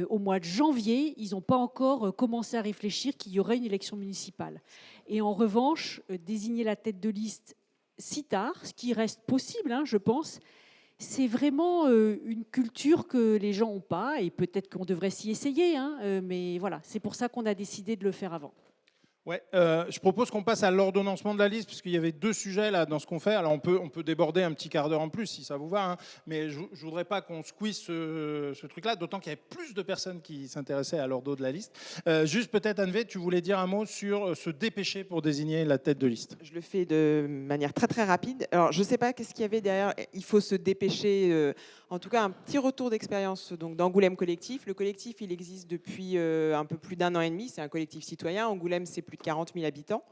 au mois de janvier, ils n'ont pas encore commencé à réfléchir qu'il y aurait une élection municipale. Et en revanche, désigner la tête de liste si tard, ce qui reste possible, hein, je pense, c'est vraiment une culture que les gens n'ont pas, et peut-être qu'on devrait s'y essayer, hein, mais voilà, c'est pour ça qu'on a décidé de le faire avant. Ouais, je propose qu'on passe à l'ordonnancement de la liste, puisqu'il y avait 2 sujets là dans ce qu'on fait. Alors on peut déborder un petit quart d'heure en plus si ça vous va, hein, mais je ne voudrais pas qu'on squeeze ce truc-là, d'autant qu'il y avait plus de personnes qui s'intéressaient à l'ordo de la liste. Juste peut-être, Anne-Vé, tu voulais dire un mot sur se dépêcher pour désigner la tête de liste. Je le fais de manière très très rapide. Alors je ne sais pas qu'est-ce qu'il y avait derrière. Il faut se dépêcher. En tout cas, un petit retour d'expérience d'Angoulême Collectif. Le collectif, il existe depuis un peu plus d'1 an et demi. C'est un collectif citoyen. Angoulême, c'est plus de 40 000 habitants.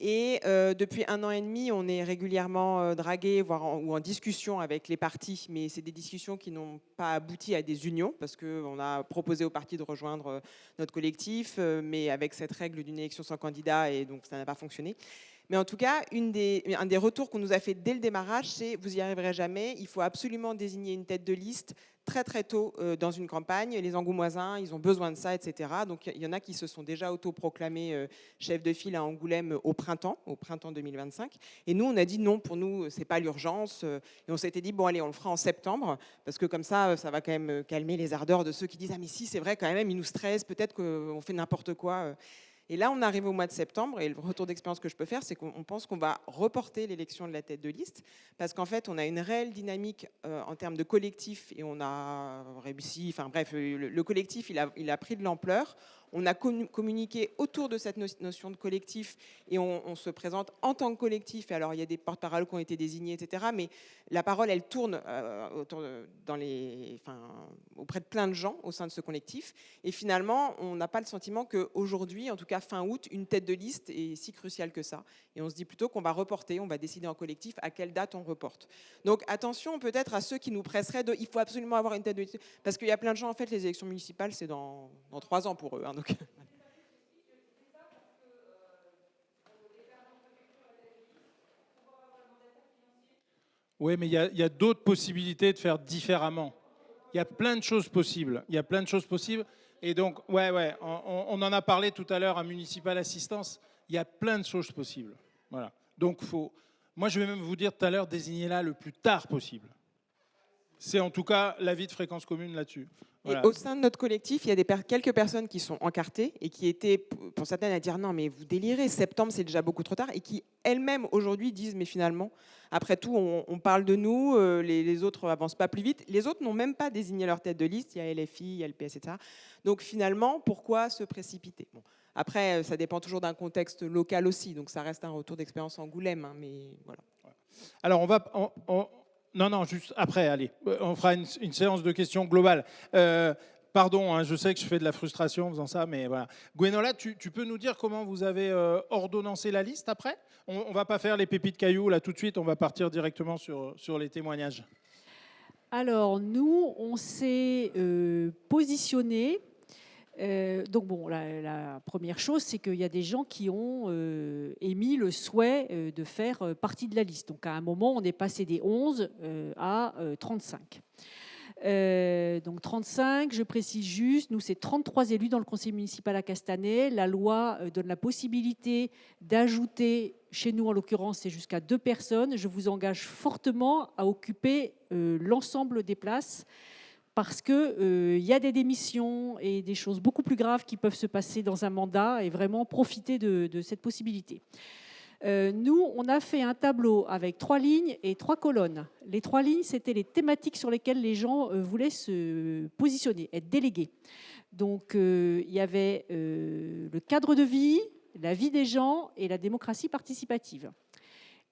Et depuis 1 an et demi, on est régulièrement dragué, voire ou en discussion avec les partis. Mais c'est des discussions qui n'ont pas abouti à des unions, parce qu'on a proposé aux partis de rejoindre notre collectif, mais avec cette règle d'une élection sans candidat, et donc ça n'a pas fonctionné. Mais en tout cas, un des retours qu'on nous a fait dès le démarrage, c'est « vous n'y arriverez jamais, il faut absolument désigner une tête de liste très très tôt dans une campagne. Les Angoumoisins, ils ont besoin de ça, etc. » Donc il y en a qui se sont déjà autoproclamés chefs de file à Angoulême au printemps 2025. Et nous, on a dit non, pour nous, ce n'est pas l'urgence. Et on s'était dit, bon allez, on le fera en septembre, parce que comme ça va quand même calmer les ardeurs de ceux qui disent « ah mais si, c'est vrai quand même, ils nous stressent, peut-être qu'on fait n'importe quoi ». Et là, on arrive au mois de septembre, et le retour d'expérience que je peux faire, c'est qu'on pense qu'on va reporter l'élection de la tête de liste, parce qu'en fait, on a une réelle dynamique en termes de collectif, et on a réussi, enfin bref, le collectif, il a pris de l'ampleur. On a communiqué autour de cette notion de collectif, et on se présente en tant que collectif. Et alors, il y a des porte-paroles qui ont été désignés, etc. Mais la parole, elle tourne auprès de plein de gens au sein de ce collectif. Et finalement, on n'a pas le sentiment qu'aujourd'hui, en tout cas fin août, une tête de liste est si cruciale que ça. Et on se dit plutôt qu'on va reporter, on va décider en collectif à quelle date on reporte. Donc attention peut-être à ceux qui nous presseraient de « il faut absolument avoir une tête de liste ». Parce qu'il y a plein de gens, en fait, les élections municipales, c'est dans 3 ans pour eux. Hein, donc. Oui, mais il y a d'autres possibilités de faire différemment. Il y a plein de choses possibles. Il y a plein de choses possibles. Et donc, on en a parlé tout à l'heure à Municipal Assistance. Il y a plein de choses possibles. Voilà. Donc, moi, je vais même vous dire tout à l'heure, désignez-la le plus tard possible. C'est en tout cas l'avis de Fréquence Commune là-dessus. Voilà. Et au sein de notre collectif, il y a quelques personnes qui sont encartées et qui étaient, pour certaines, à dire non, mais vous délirez, septembre, c'est déjà beaucoup trop tard, et qui elles-mêmes aujourd'hui disent, mais finalement, après tout, on parle de nous, les autres avancent pas plus vite. Les autres n'ont même pas désigné leur tête de liste, il y a LFI, il y a le PS, etc. Donc finalement, pourquoi se précipiter? Bon. Après, ça dépend toujours d'un contexte local aussi, donc ça reste un retour d'expérience Angoulême, hein, mais voilà. Alors, Non, juste après, allez. On fera une séance de questions globales. Pardon, hein, je sais que je fais de la frustration en faisant ça, mais voilà. Gwenola, tu peux nous dire comment vous avez ordonnancé la liste après? On ne va pas faire les pépites cailloux là tout de suite, on va partir directement sur les témoignages. Alors, nous, on s'est positionné. Donc bon, la première chose, c'est qu'il y a des gens qui ont émis le souhait de faire partie de la liste. Donc à un moment, on est passé des 11 à 35. Donc 35, je précise juste, nous c'est 33 élus dans le conseil municipal à Castanet. La loi donne la possibilité d'ajouter, chez nous en l'occurrence c'est jusqu'à 2 personnes. Je vous engage fortement à occuper l'ensemble des places, parce qu'il y a des démissions et des choses beaucoup plus graves qui peuvent se passer dans un mandat, et vraiment profiter de cette possibilité. Nous, on a fait un tableau avec 3 lignes et 3 colonnes. Les 3 lignes, c'était les thématiques sur lesquelles les gens voulaient se positionner, être délégués. Donc, il y avait le cadre de vie, la vie des gens et la démocratie participative.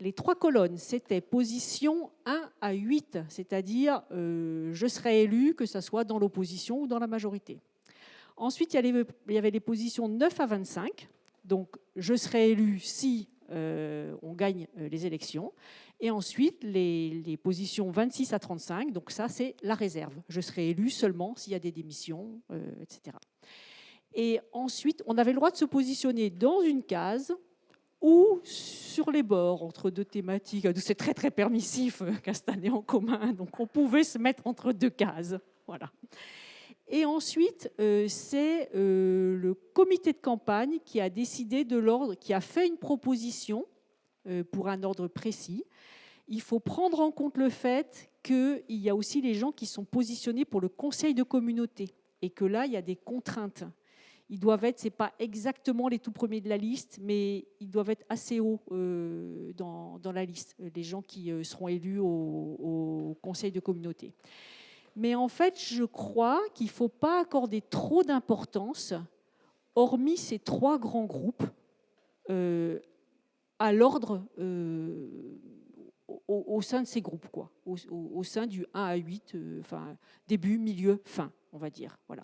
Les 3 colonnes, c'était position 1 à 8, c'est-à-dire je serai élu, que ce soit dans l'opposition ou dans la majorité. Ensuite, il y avait les positions 9 à 25, donc je serai élu si on gagne les élections. Et ensuite, les positions 26 à 35, donc ça c'est la réserve. Je serai élu seulement s'il y a des démissions, etc. Et ensuite, on avait le droit de se positionner dans une case ou sur les bords, entre 2 thématiques. C'est très, très permissif, Castanet en commun, donc on pouvait se mettre entre 2 cases. Voilà. Et ensuite, c'est le comité de campagne qui a décidé de l'ordre, qui a fait une proposition pour un ordre précis. Il faut prendre en compte le fait qu'il y a aussi les gens qui sont positionnés pour le conseil de communauté, et que là, il y a des contraintes. Ils doivent être, ce n'est pas exactement les tout premiers de la liste, mais ils doivent être assez hauts dans la liste, les gens qui seront élus au conseil de communauté. Mais en fait, je crois qu'il ne faut pas accorder trop d'importance, hormis ces 3 grands groupes, à l'ordre au sein de ces groupes, quoi, au sein du 1 à 8, enfin, début, milieu, fin, on va dire. Voilà.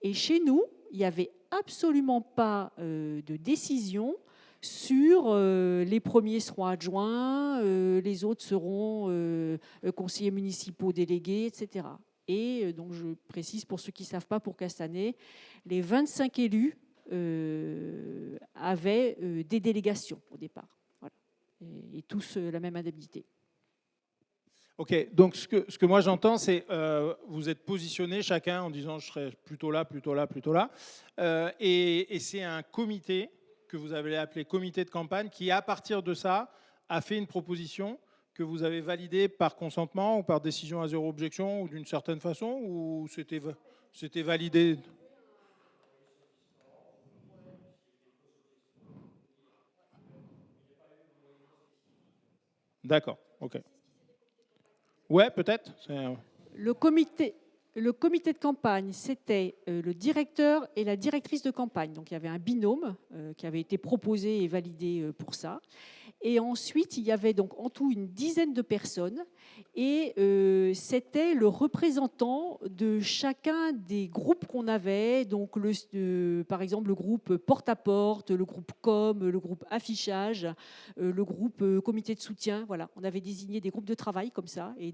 Et chez nous, il n'y avait absolument pas de décision sur les premiers seront adjoints, les autres seront conseillers municipaux délégués, etc. Et donc je précise pour ceux qui ne savent pas, pour Castanet, les 25 élus avaient des délégations au départ. Voilà. Et tous la même indemnité. Ok, donc ce que moi j'entends, c'est vous êtes positionnés chacun en disant je serai plutôt là, plutôt là, plutôt là. Et c'est un comité que vous avez appelé comité de campagne qui, à partir de ça, a fait une proposition que vous avez validée par consentement ou par décision à 0 objection ou d'une certaine façon, ou c'était validé? D'accord, ok. Ouais, peut-être. Le comité de campagne, c'était le directeur et la directrice de campagne. Donc il y avait un binôme qui avait été proposé et validé pour ça. Et ensuite, il y avait donc en tout une dizaine de personnes. Et c'était le représentant de chacun des groupes qu'on avait. Donc par exemple, le groupe porte-à-porte, le groupe com, le groupe affichage, le groupe comité de soutien. Voilà, on avait désigné des groupes de travail comme ça et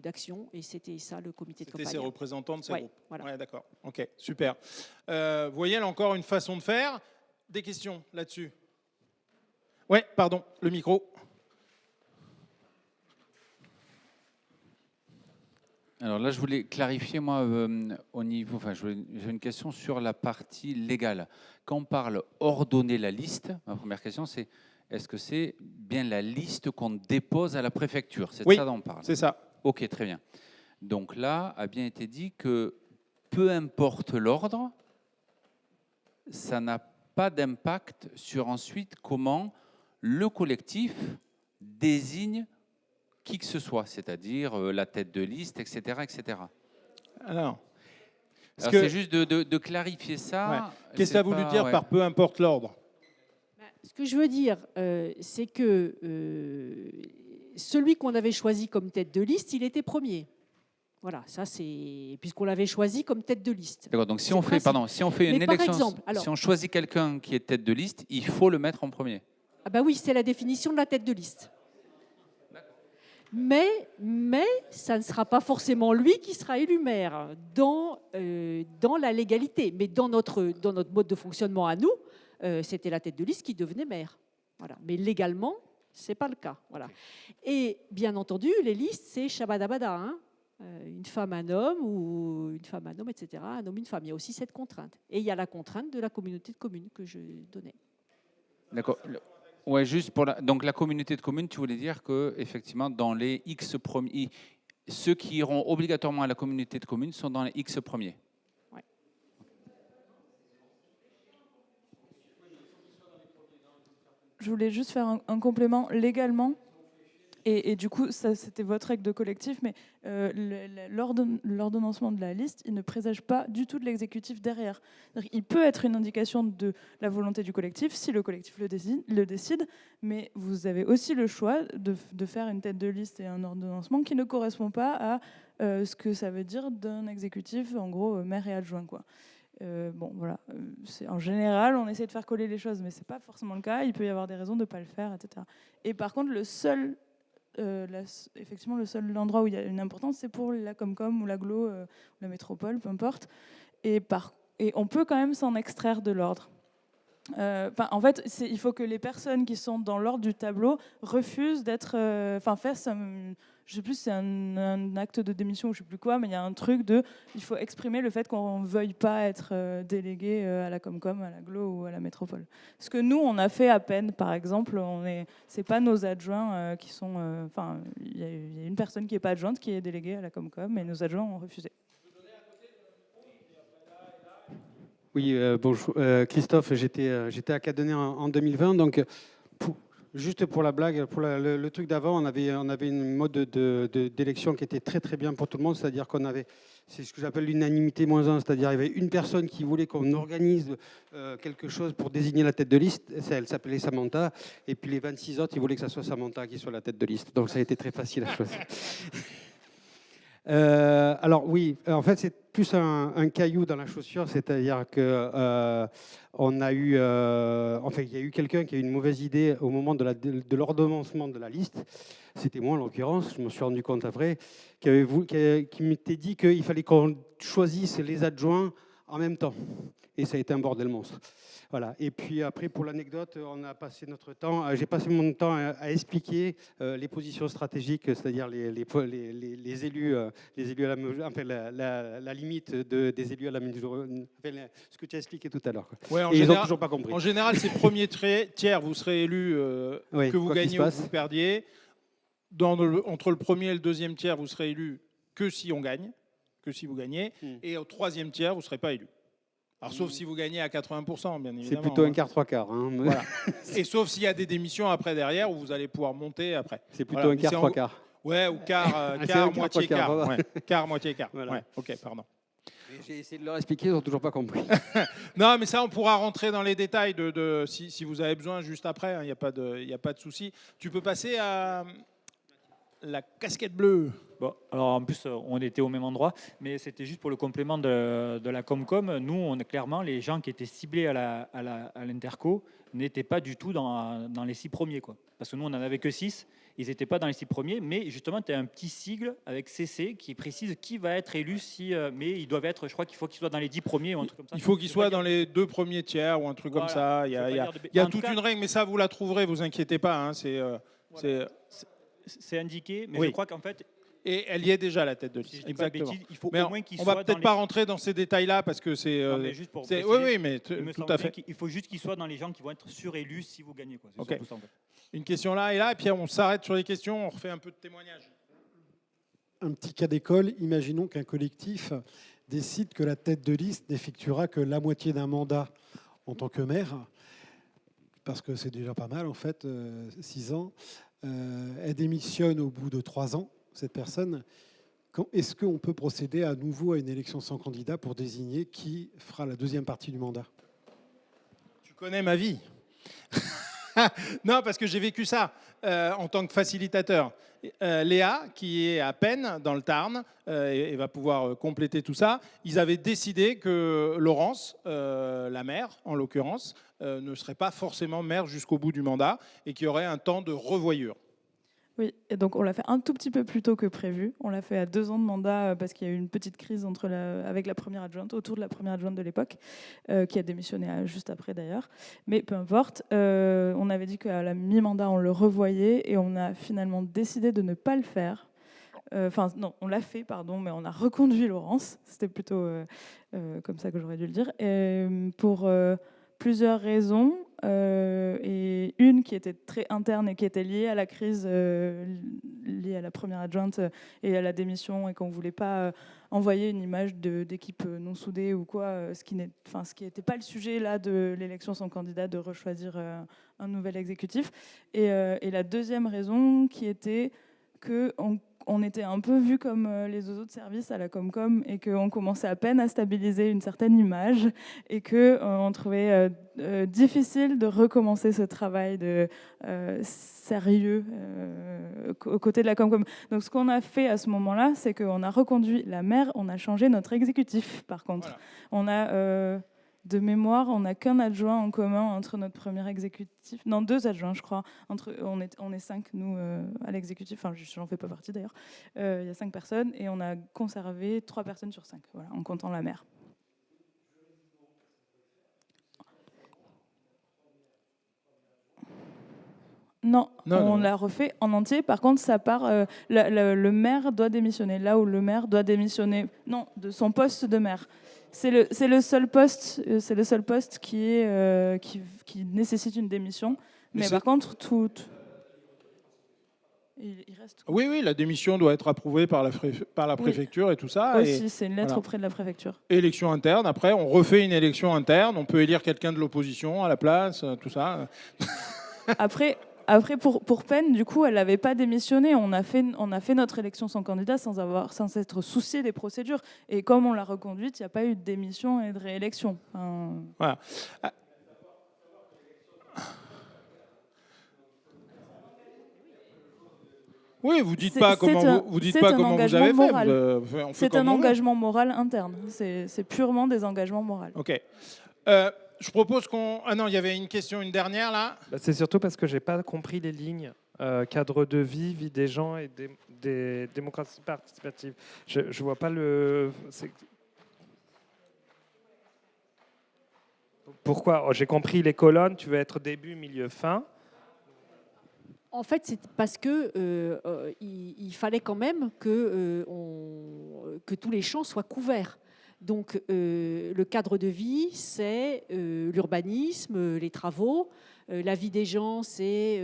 d'action. Et c'était ça le comité de campagne. C'était ces représentants de ces groupes. Voilà. Ouais, d'accord. Ok, super. Vous voyez, là encore une façon de faire. Des questions là-dessus? Ouais, pardon, le micro. Alors là, je voulais clarifier, moi, au niveau. Enfin, j'ai une question sur la partie légale. Quand on parle ordonner la liste, ma première question, c'est est-ce que c'est bien la liste qu'on dépose à la préfecture? C'est de ça dont on parle? C'est ça. Ok, très bien. Donc là, a bien été dit que peu importe l'ordre, ça n'a pas d'impact sur ensuite comment le collectif désigne qui que ce soit, c'est-à-dire la tête de liste, etc. etc. Alors, c'est juste de clarifier ça. Ouais. Qu'est-ce que ça a voulu dire par peu importe l'ordre? Ce que je veux dire, c'est que celui qu'on avait choisi comme tête de liste, il était premier. Voilà, ça c'est puisqu'on l'avait choisi comme tête de liste. D'accord. Donc si on fait, une élection, si on choisit quelqu'un qui est tête de liste, il faut le mettre en premier. Ah bah oui, c'est la définition de la tête de liste. Mais ça ne sera pas forcément lui qui sera élu maire dans la légalité. Mais dans notre mode de fonctionnement à nous, c'était la tête de liste qui devenait maire. Voilà. Mais légalement, ce n'est pas le cas. Voilà. Et bien entendu, les listes, c'est shabadabada. Hein, une femme, un homme, ou une femme, un homme, etc. Un homme, une femme. Il y a aussi cette contrainte. Et il y a la contrainte de la communauté de communes que je donnais. D'accord. Ouais, juste pour donc la communauté de communes, tu voulais dire que effectivement dans les X premiers, ceux qui iront obligatoirement à la communauté de communes sont dans les X premiers. Ouais. Je voulais juste faire un complément légalement. Et du coup, ça, c'était votre règle de collectif, mais l'ordonnancement de la liste, il ne présage pas du tout de l'exécutif derrière. Il peut être une indication de la volonté du collectif, si le collectif le décide, mais vous avez aussi le choix de faire une tête de liste et un ordonnancement qui ne correspond pas à ce que ça veut dire d'un exécutif, en gros, maire et adjoint, quoi. Bon, voilà. En général, on essaie de faire coller les choses, mais ce n'est pas forcément le cas. Il peut y avoir des raisons de ne pas le faire, etc. Et par contre, effectivement, le seul endroit où il y a une importance, c'est pour la Comcom ou l'Aglo, ou la métropole, peu importe. Et on peut quand même s'en extraire de l'ordre. En fait, il faut que les personnes qui sont dans l'ordre du tableau refusent d'être... fassent, je sais plus si c'est un acte de démission ou je sais plus quoi, mais il y a un truc il faut exprimer le fait qu'on ne veuille pas être délégué à la Comcom, à l'Aglo ou à la métropole. Ce que nous, on a fait à peine, par exemple, c'est pas nos adjoints qui sont... il y a une personne qui n'est pas adjointe qui est déléguée à la Comcom et nos adjoints ont refusé. Oui, bonjour. Christophe, j'étais à Cadenet en 2020. Donc, juste pour la blague, pour le truc d'avant, on avait une mode d'élection qui était très très bien pour tout le monde. C'est-à-dire qu'on avait, c'est ce que j'appelle l'unanimité -1. C'est-à-dire qu'il y avait une personne qui voulait qu'on organise quelque chose pour désigner la tête de liste. Elle s'appelait Samantha. Et puis les 26 autres, ils voulaient que ça soit Samantha qui soit la tête de liste. Donc ça a été très facile à choisir. Alors oui, en fait c'est plus un caillou dans la chaussure, c'est-à-dire que on a eu, il y a eu quelqu'un qui a eu une mauvaise idée au moment de l'ordonnancement de la liste. C'était moi en l'occurrence, je me suis rendu compte après, qui m'était dit qu'il fallait qu'on choisisse les adjoints en même temps. Et ça a été un bordel monstre. Voilà. Et puis après, pour l'anecdote, on a passé notre temps, j'ai passé mon temps à expliquer les positions stratégiques, c'est-à-dire les élus, la limite des élus à la mesure, ce que tu as expliqué tout à l'heure. Ouais, et ils n'ont toujours pas compris. En général, c'est premier tiers, vous serez élu, oui, que vous gagnez ou que vous perdiez. Entre le premier et le deuxième tiers, vous serez élu que si on gagne, que si vous gagnez. Et au troisième tiers, vous ne serez pas élu. Alors, sauf si vous gagnez à 80%, bien évidemment. C'est plutôt un quart, trois quarts. Hein. Voilà. Et sauf s'il y a des démissions après derrière où vous allez pouvoir monter après. C'est plutôt un quart, trois quarts. Ouais, ou quart, moitié quart. Ouais. Quart, moitié quart. Voilà. Ouais, ok, pardon. J'ai essayé de leur expliquer, ils n'ont toujours pas compris. Non, mais ça, on pourra rentrer dans les détails si vous avez besoin juste après. Il n'y a pas de souci. Tu peux passer à la casquette bleue. Bon, alors en plus, on était au même endroit, mais c'était juste pour le complément de la Comcom. Nous, on est clairement, les gens qui étaient ciblés à l'Interco n'étaient pas du tout dans les 6 premiers. Quoi. Parce que nous, on n'en avait que 6. Ils n'étaient pas dans les 6 premiers, mais justement, tu as un petit sigle avec CC qui précise qui va être élu, mais ils doivent être, je crois qu'il faut qu'ils soient dans les 10 premiers ou un truc comme ça. Il faut qu'ils soient dans les 2 premiers tiers ou un truc comme ça. Il y a toute une règle, mais ça, vous la trouverez, vous inquiétez pas. Hein, c'est indiqué, mais oui. je crois qu'en fait... Et elle y est déjà, la tête de liste. Si Exactement. Bêtise, il faut mais au moins qu'il on soit va peut-être pas rentrer dans ces détails-là parce que c'est. juste pour oui, mais tout à fait. Il faut juste qu'il soit dans les gens qui vont être surélus si vous gagnez. Quoi. Okay. Ça, en fait. Une question là et là, et puis on s'arrête sur les questions, on refait un peu de témoignages. Un petit cas d'école, imaginons qu'un collectif décide que la tête de liste n'effectuera que la moitié d'un mandat en tant que maire, parce que c'est déjà pas mal en fait, 6 ans. Elle démissionne au bout de 3 ans, cette personne. Est-ce qu'on peut procéder à nouveau à une élection sans candidat pour désigner qui fera la deuxième partie du mandat? Tu connais ma vie. Non, parce que j'ai vécu ça en tant que facilitateur. Léa, qui est à Penn, dans le Tarn, et va pouvoir compléter tout ça, ils avaient décidé que Laurence, la maire en l'occurrence, ne serait pas forcément maire jusqu'au bout du mandat et qu'il y aurait un temps de revoyure. Oui, et donc on l'a fait un tout petit peu plus tôt que prévu. On l'a fait à 2 ans de mandat parce qu'il y a eu une petite crise avec la première adjointe, autour de la première adjointe de l'époque, qui a démissionné juste après d'ailleurs. Mais peu importe, on avait dit qu'à la mi-mandat, on le revoyait et on a finalement décidé de ne pas le faire. Enfin, non, on l'a fait, pardon, mais on a reconduit Laurence. C'était plutôt comme ça que j'aurais dû le dire. Et, pour plusieurs raisons. Et une qui était très interne et qui était liée à la crise, liée à la première adjointe et à la démission, et qu'on ne voulait pas envoyer une image d'équipe non soudée ou quoi, ce qui n'était pas le sujet là de l'élection sans candidat, de rechoisir un nouvel exécutif. Et la deuxième raison qui était qu'on était un peu vu comme les autres services à la Comcom et qu'on commençait à peine à stabiliser une certaine image et qu'on trouvait difficile de recommencer ce travail de sérieux aux côtés de la Comcom. Donc ce qu'on a fait à ce moment-là, c'est qu'on a reconduit la maire, on a changé notre exécutif par contre. Voilà. On a... de mémoire, on n'a qu'un adjoint en commun entre notre premier exécutif. Non, 2 adjoints, je crois. On est 5, nous, à l'exécutif. Enfin, j'en fais pas partie, d'ailleurs. Il y a 5 personnes. Et on a conservé 3 personnes sur 5, voilà, en comptant la maire. Non, on l'a refait en entier. Par contre, ça part. Le maire doit démissionner. Là où le maire doit démissionner, non, de son poste de maire. C'est le seul poste qui nécessite une démission. Mais par contre, tout. Il reste. Oui, la démission doit être approuvée par la préfecture et tout ça. Aussi, c'est une lettre auprès de la préfecture. Élection interne. Après, on refait une élection interne. On peut élire quelqu'un de l'opposition à la place, tout ça. Après, pour Penn, du coup, elle n'avait pas démissionné. On a fait notre élection sans candidat sans s'être soucié des procédures. Et comme on l'a reconduite, il n'y a pas eu de démission et de réélection. Voilà. Oui, vous dites pas comment vous avez fait. C'est un engagement moral interne. C'est purement des engagements moraux. Ok. Je propose qu'on... Ah non, il y avait une question, une dernière là. C'est surtout parce que je n'ai pas compris les lignes. Cadre de vie, vie des gens et des démocraties participatives. Je ne vois pas le... Pourquoi? J'ai compris les colonnes, tu veux être début, milieu, fin. En fait, c'est parce que il fallait quand même que tous les champs soient couverts. Donc, le cadre de vie, c'est l'urbanisme, les travaux. La vie des gens, c'est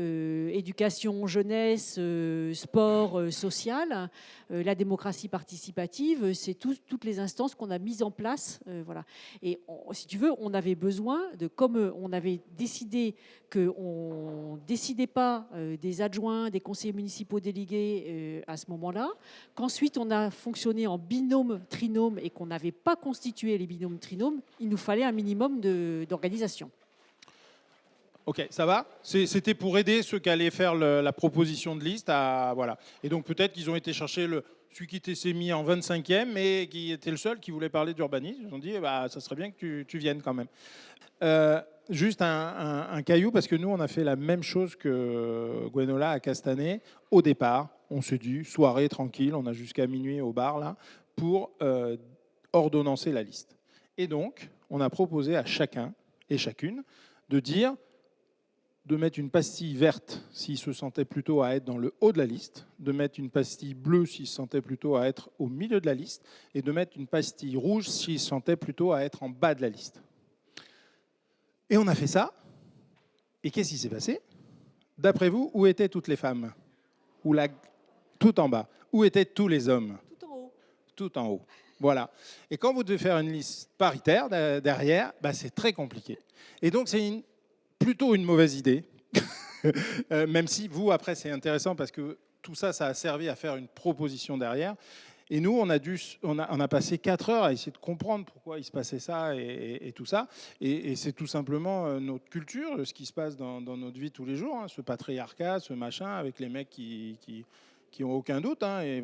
éducation, jeunesse, sport, social. La démocratie participative, c'est toutes les instances qu'on a mises en place. Voilà. Et si tu veux, on avait besoin de, comme on avait décidé qu'on ne décidait pas des adjoints, des conseillers municipaux délégués à ce moment-là, qu'ensuite on a fonctionné en binôme, trinôme et qu'on n'avait pas constitué les binômes, trinômes, il nous fallait un minimum d'organisation. Ok, ça va. C'était pour aider ceux qui allaient faire la proposition de liste. Voilà. Et donc peut-être qu'ils ont été chercher celui qui s'est mis en 25e, mais qui était le seul qui voulait parler d'urbanisme. Ils ont dit, bah, ça serait bien que tu viennes quand même. Juste un caillou, parce que nous, on a fait la même chose que Gwenola à Castanet. Au départ, on s'est dit, soirée tranquille, on a jusqu'à minuit au bar, là, pour ordonnancer la liste. Et donc, on a proposé à chacun et chacune de dire, de mettre une pastille verte s'il se sentait plutôt à être dans le haut de la liste, de mettre une pastille bleue s'il se sentait plutôt à être au milieu de la liste, et de mettre une pastille rouge s'il se sentait plutôt à être en bas de la liste. Et on a fait ça, et qu'est-ce qui s'est passé? D'après vous, où étaient toutes les femmes? Tout en bas. Où étaient tous les hommes? Tout en haut. Tout en haut. Voilà. Et quand vous devez faire une liste paritaire derrière, bah, c'est très compliqué. Et donc, c'est plutôt une mauvaise idée, même si vous, après, c'est intéressant parce que tout ça, ça a servi à faire une proposition derrière. Et nous, on a passé 4 heures à essayer de comprendre pourquoi il se passait ça et tout ça. Et c'est tout simplement notre culture, ce qui se passe dans notre vie tous les jours, hein, ce patriarcat, ce machin, avec les mecs qui ont aucun doute, hein, et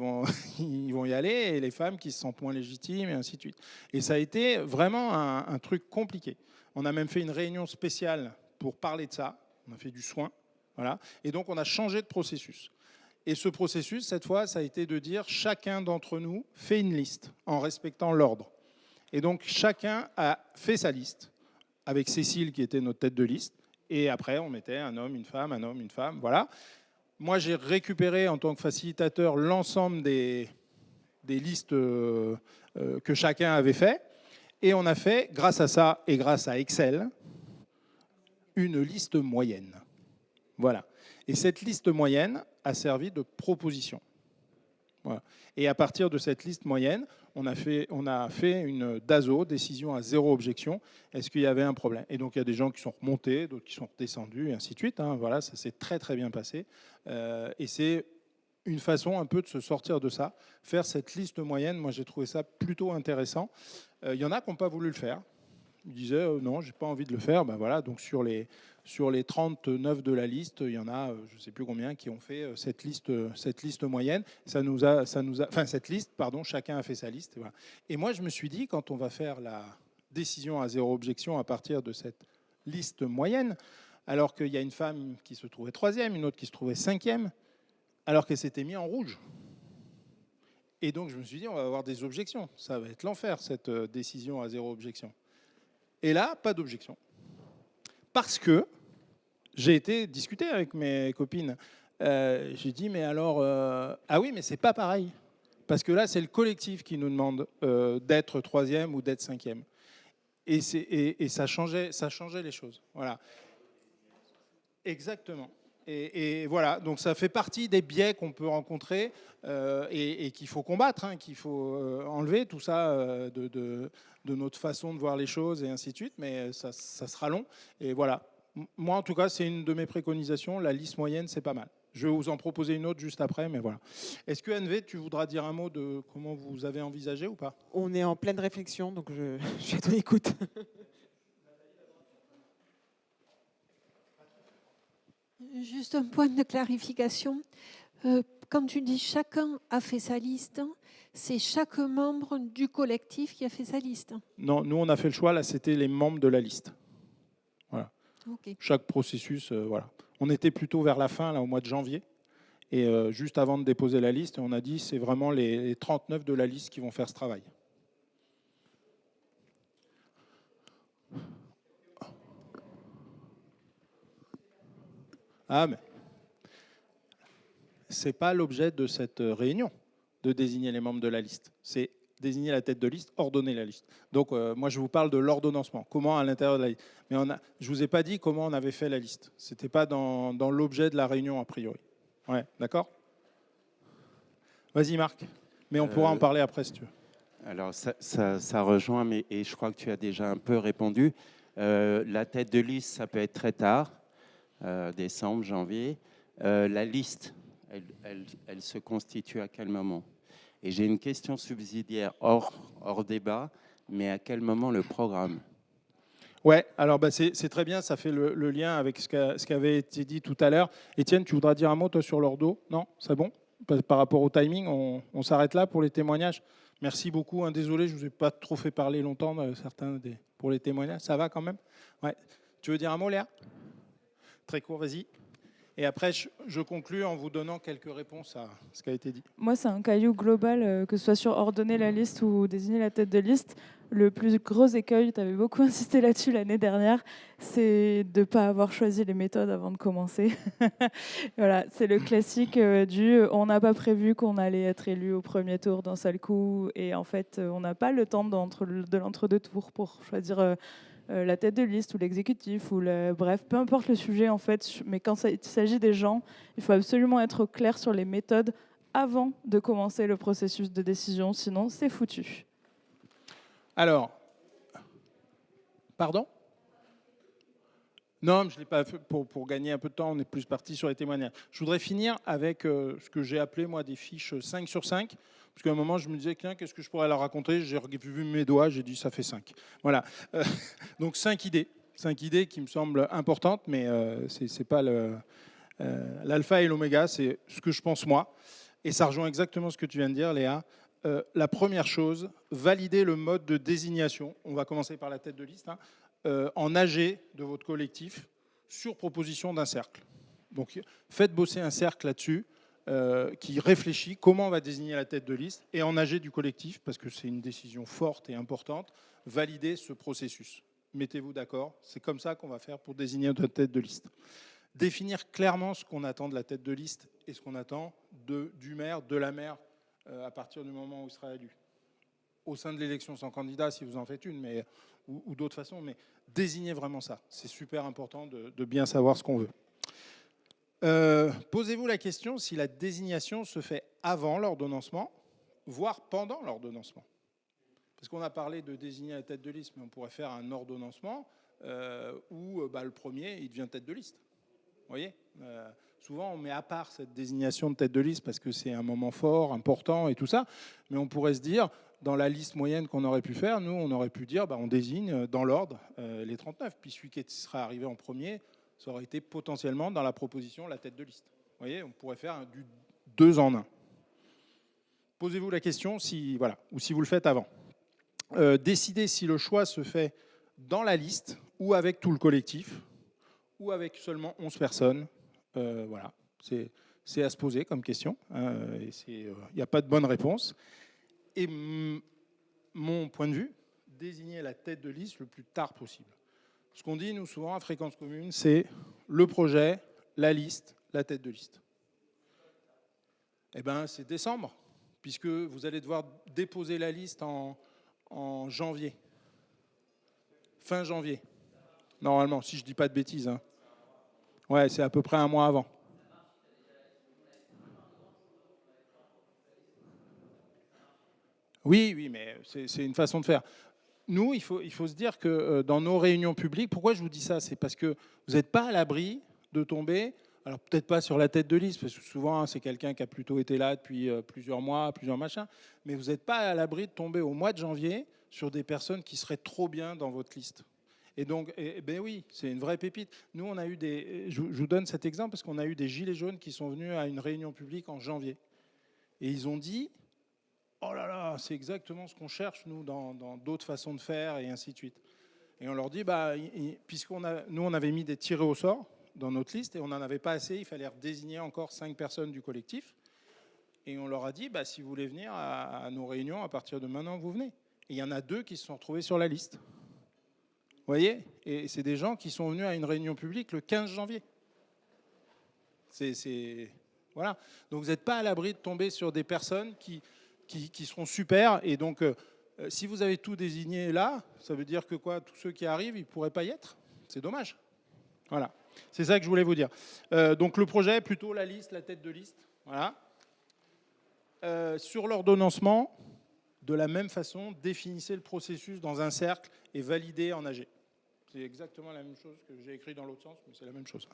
ils vont y aller, et les femmes qui se sentent moins légitimes, et ainsi de suite. Et ça a été vraiment un truc compliqué. On a même fait une réunion spéciale pour parler de ça. On a fait du soin. Voilà. Et donc, on a changé de processus. Et ce processus, cette fois, ça a été de dire chacun d'entre nous fait une liste en respectant l'ordre. Et donc, chacun a fait sa liste avec Cécile qui était notre tête de liste. Et après, on mettait un homme, une femme, voilà. Moi, j'ai récupéré en tant que facilitateur l'ensemble des listes que chacun avait fait. Et on a fait, grâce à ça et grâce à Excel, une liste moyenne. Voilà. Et cette liste moyenne a servi de proposition. Voilà. Et à partir de cette liste moyenne, on a fait une DASO, décision à 0 objection. Est-ce qu'il y avait un problème? Et donc, il y a des gens qui sont remontés, d'autres qui sont redescendus, et ainsi de suite. Hein. Voilà, ça s'est très, très bien passé. Et c'est une façon un peu de se sortir de ça. Faire cette liste moyenne, moi, j'ai trouvé ça plutôt intéressant. Il y en a qui n'ont pas voulu le faire. Ils disaient non, j'ai pas envie de le faire. Ben voilà, donc sur les 39 de la liste, il y en a, je ne sais plus combien, qui ont fait cette liste moyenne. Enfin, cette liste, pardon, chacun a fait sa liste. Et, voilà. Et moi, je me suis dit, quand on va faire la décision à 0 objection à partir de cette liste moyenne, alors qu'il y a une femme qui se trouvait 3e, une autre qui se trouvait 5e, alors qu'elle s'était mise en rouge. Et donc, je me suis dit, on va avoir des objections. Ça va être l'enfer, cette décision à 0 objection. Et là, pas d'objection. Parce que j'ai été discuter avec mes copines. J'ai dit, mais alors... ah oui, mais c'est pas pareil. Parce que là, c'est le collectif qui nous demande d'être 3e ou d'être 5e. Et ça changeait les choses. Voilà. Exactement. Et voilà, donc ça fait partie des biais qu'on peut rencontrer et qu'il faut combattre, hein, qu'il faut enlever tout ça de notre façon de voir les choses et ainsi de suite, mais ça sera long. Et voilà, moi en tout cas, c'est une de mes préconisations, la liste moyenne, c'est pas mal. Je vais vous en proposer une autre juste après, mais voilà. Est-ce que NV, tu voudras dire un mot de comment vous avez envisagé ou pas? On est en pleine réflexion, donc je suis à ton écoute. Juste un point de clarification. Quand tu dis chacun a fait sa liste, c'est chaque membre du collectif qui a fait sa liste. Non, nous on a fait le choix, là c'était les membres de la liste. Voilà. Okay. Chaque processus, voilà. On était plutôt vers la fin, là, au mois de janvier. Et juste avant de déposer la liste, on a dit c'est vraiment les 39 de la liste qui vont faire ce travail. Ah, mais ce n'est pas l'objet de cette réunion, de désigner les membres de la liste. C'est désigner la tête de liste, ordonner la liste. Donc moi je vous parle de l'ordonnancement, comment à l'intérieur de la liste. Mais je ne vous ai pas dit comment on avait fait la liste. Ce n'était pas dans l'objet de la réunion a priori. Ouais, d'accord? Vas-y Marc, mais on pourra en parler après si tu veux. Alors ça rejoint, mais et je crois que tu as déjà un peu répondu. La tête de liste, ça peut être très tard, décembre, janvier. La liste, elle se constitue à quel moment? Et j'ai une question subsidiaire hors débat, mais à quel moment le programme? Ouais, alors c'est très bien, ça fait le lien avec ce qui avait été dit tout à l'heure. Étienne, tu voudras dire un mot toi sur l'ordo? Non, c'est bon? Par rapport au timing, on s'arrête là pour les témoignages. Merci beaucoup, hein, désolé, je ne vous ai pas trop fait parler longtemps, pour les témoignages. Ça va quand même? Ouais. Tu veux dire un mot, Léa? Très court, vas-y. Et après, je conclue en vous donnant quelques réponses à ce qui a été dit. Moi, c'est un caillou global, que ce soit sur ordonner la liste ou désigner la tête de liste. Le plus gros écueil, tu avais beaucoup insisté là-dessus l'année dernière, c'est de ne pas avoir choisi les méthodes avant de commencer. Voilà, c'est le classique on n'a pas prévu qu'on allait être élu au premier tour d'un seul coup. Et en fait, on n'a pas le temps de l'entre-deux tours pour choisir la tête de liste ou l'exécutif, bref, peu importe le sujet en fait, mais quand il s'agit des gens, il faut absolument être clair sur les méthodes avant de commencer le processus de décision, sinon c'est foutu. Alors, pardon? Non, je ne l'ai pas fait pour gagner un peu de temps, on est plus parti sur les témoignages. Je voudrais finir avec ce que j'ai appelé moi des fiches 5 sur 5. Parce qu'à un moment, je me disais, qu'est-ce que je pourrais leur raconter? J'ai vu mes doigts, j'ai dit, ça fait 5. Voilà. Donc 5 idées. 5 idées qui me semblent importantes, mais ce n'est pas l'alpha et l'oméga, c'est ce que je pense moi. Et ça rejoint exactement ce que tu viens de dire, Léa. La première chose, valider le mode de désignation. On va commencer par la tête de liste. En AG de votre collectif, sur proposition d'un cercle. Donc faites bosser un cercle là-dessus. Qui réfléchit comment on va désigner la tête de liste et en AG du collectif, parce que c'est une décision forte et importante, valider ce processus. Mettez-vous d'accord, c'est comme ça qu'on va faire pour désigner notre tête de liste. Définir clairement ce qu'on attend de la tête de liste et ce qu'on attend du maire, de la maire, à partir du moment où il sera élu. Au sein de l'élection sans candidat, si vous en faites une, ou d'autres façons, mais désignez vraiment ça. C'est super important de bien savoir ce qu'on veut. Posez-vous la question si la désignation se fait avant l'ordonnancement, voire pendant l'ordonnancement. Parce qu'on a parlé de désigner la tête de liste, mais on pourrait faire un ordonnancement où le premier, il devient tête de liste. Vous voyez, souvent, on met à part cette désignation de tête de liste parce que c'est un moment fort, important et tout ça, mais on pourrait se dire, dans la liste moyenne qu'on aurait pu faire, nous, on aurait pu dire, on désigne dans l'ordre les 39, puis celui qui sera arrivé en premier, ça aurait été potentiellement dans la proposition la tête de liste. Vous voyez, on pourrait faire du 2 en 1. Posez-vous la question ou si vous le faites avant. Décidez si le choix se fait dans la liste ou avec tout le collectif ou avec seulement 11 personnes. Voilà, c'est à se poser comme question. Il n'y a pas de bonne réponse. Et mon point de vue, désigner la tête de liste le plus tard possible. Ce qu'on dit, nous, souvent, à Fréquence Commune, c'est le projet, la liste, la tête de liste. Eh bien, c'est décembre, puisque vous allez devoir déposer la liste en janvier. Fin janvier, normalement, si je ne dis pas de bêtises. Hein. Ouais, c'est à peu près un mois avant. Oui, mais c'est une façon de faire. Nous, il faut se dire que dans nos réunions publiques, pourquoi je vous dis ça? C'est parce que vous n'êtes pas à l'abri de tomber, alors peut-être pas sur la tête de liste, parce que souvent c'est quelqu'un qui a plutôt été là depuis plusieurs mois, plusieurs machins, mais vous n'êtes pas à l'abri de tomber au mois de janvier sur des personnes qui seraient trop bien dans votre liste. Et donc, ben oui, c'est une vraie pépite. Nous, on a eu je vous donne cet exemple parce qu'on a eu des gilets jaunes qui sont venus à une réunion publique en janvier. Et ils ont dit, oh là là, c'est exactement ce qu'on cherche, nous, dans d'autres façons de faire, et ainsi de suite. Et on leur dit, nous, on avait mis des tirés au sort dans notre liste, et on n'en avait pas assez, il fallait désigner encore 5 personnes du collectif. Et on leur a dit, si vous voulez venir à nos réunions, à partir de maintenant, vous venez. Et il y en a 2 qui se sont retrouvés sur la liste. Vous voyez? Et c'est des gens qui sont venus à une réunion publique le 15 janvier. Voilà. Donc vous n'êtes pas à l'abri de tomber sur des personnes qui qui seront super. Et donc, si vous avez tout désigné là, ça veut dire que quoi, tous ceux qui arrivent, ils ne pourraient pas y être. C'est dommage. Voilà. C'est ça que je voulais vous dire. Donc le projet, plutôt la liste, la tête de liste. Voilà. Sur l'ordonnancement, de la même façon, définissez le processus dans un cercle et validez en AG. C'est exactement la même chose que j'ai écrit dans l'autre sens, mais c'est la même chose.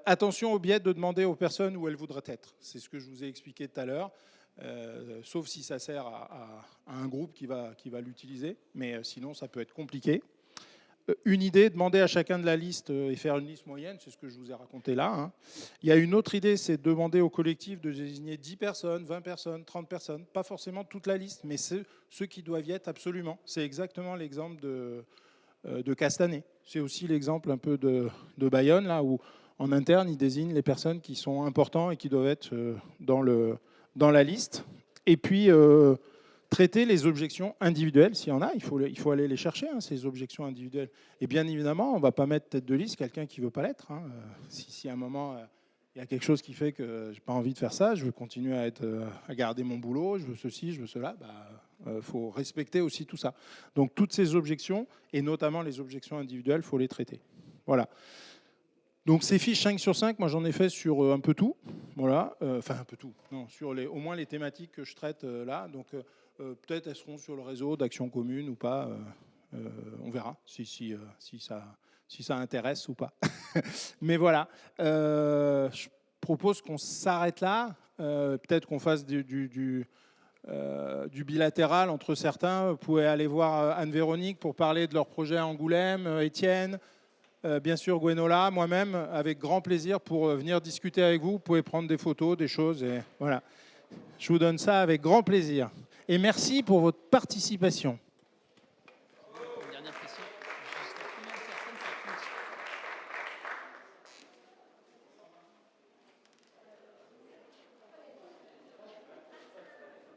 Attention au biais de demander aux personnes où elles voudraient être. C'est ce que je vous ai expliqué tout à l'heure. Sauf si ça sert à un groupe qui va l'utiliser, mais sinon ça peut être compliqué. Une idée, demander à chacun de la liste et faire une liste moyenne, c'est ce que je vous ai raconté là. Hein. Il y a une autre idée, c'est de demander au collectif de désigner 10 personnes, 20 personnes, 30 personnes, pas forcément toute la liste, mais ceux qui doivent y être absolument. C'est exactement l'exemple de Castanet. C'est aussi l'exemple un peu de Bayonne, là, où en interne, ils désignent les personnes qui sont importantes et qui doivent être dans la liste. Et puis, traiter les objections individuelles, s'il y en a, il faut aller les chercher, hein, ces objections individuelles. Et bien évidemment, on ne va pas mettre tête de liste quelqu'un qui ne veut pas l'être. Hein. Si à un moment, il y a quelque chose qui fait que je n'ai pas envie de faire ça, je veux continuer à garder mon boulot, je veux ceci, je veux cela, faut respecter aussi tout ça. Donc toutes ces objections, et notamment les objections individuelles, il faut les traiter. Voilà. Donc ces fiches 5 sur 5, moi j'en ai fait sur un peu tout. Voilà. Enfin un peu tout. Non, sur au moins les thématiques que je traite là. Donc peut-être elles seront sur le réseau d'action commune ou pas. On verra si ça intéresse ou pas. Mais voilà. Je propose qu'on s'arrête là. Peut-être qu'on fasse du bilatéral entre certains. Vous pouvez aller voir Anne-Véronique pour parler de leur projet à Angoulême, Étienne, bien sûr Gwenola, moi-même, avec grand plaisir pour venir discuter avec vous. Vous pouvez prendre des photos, des choses. Et voilà. Je vous donne ça avec grand plaisir. Et merci pour votre participation.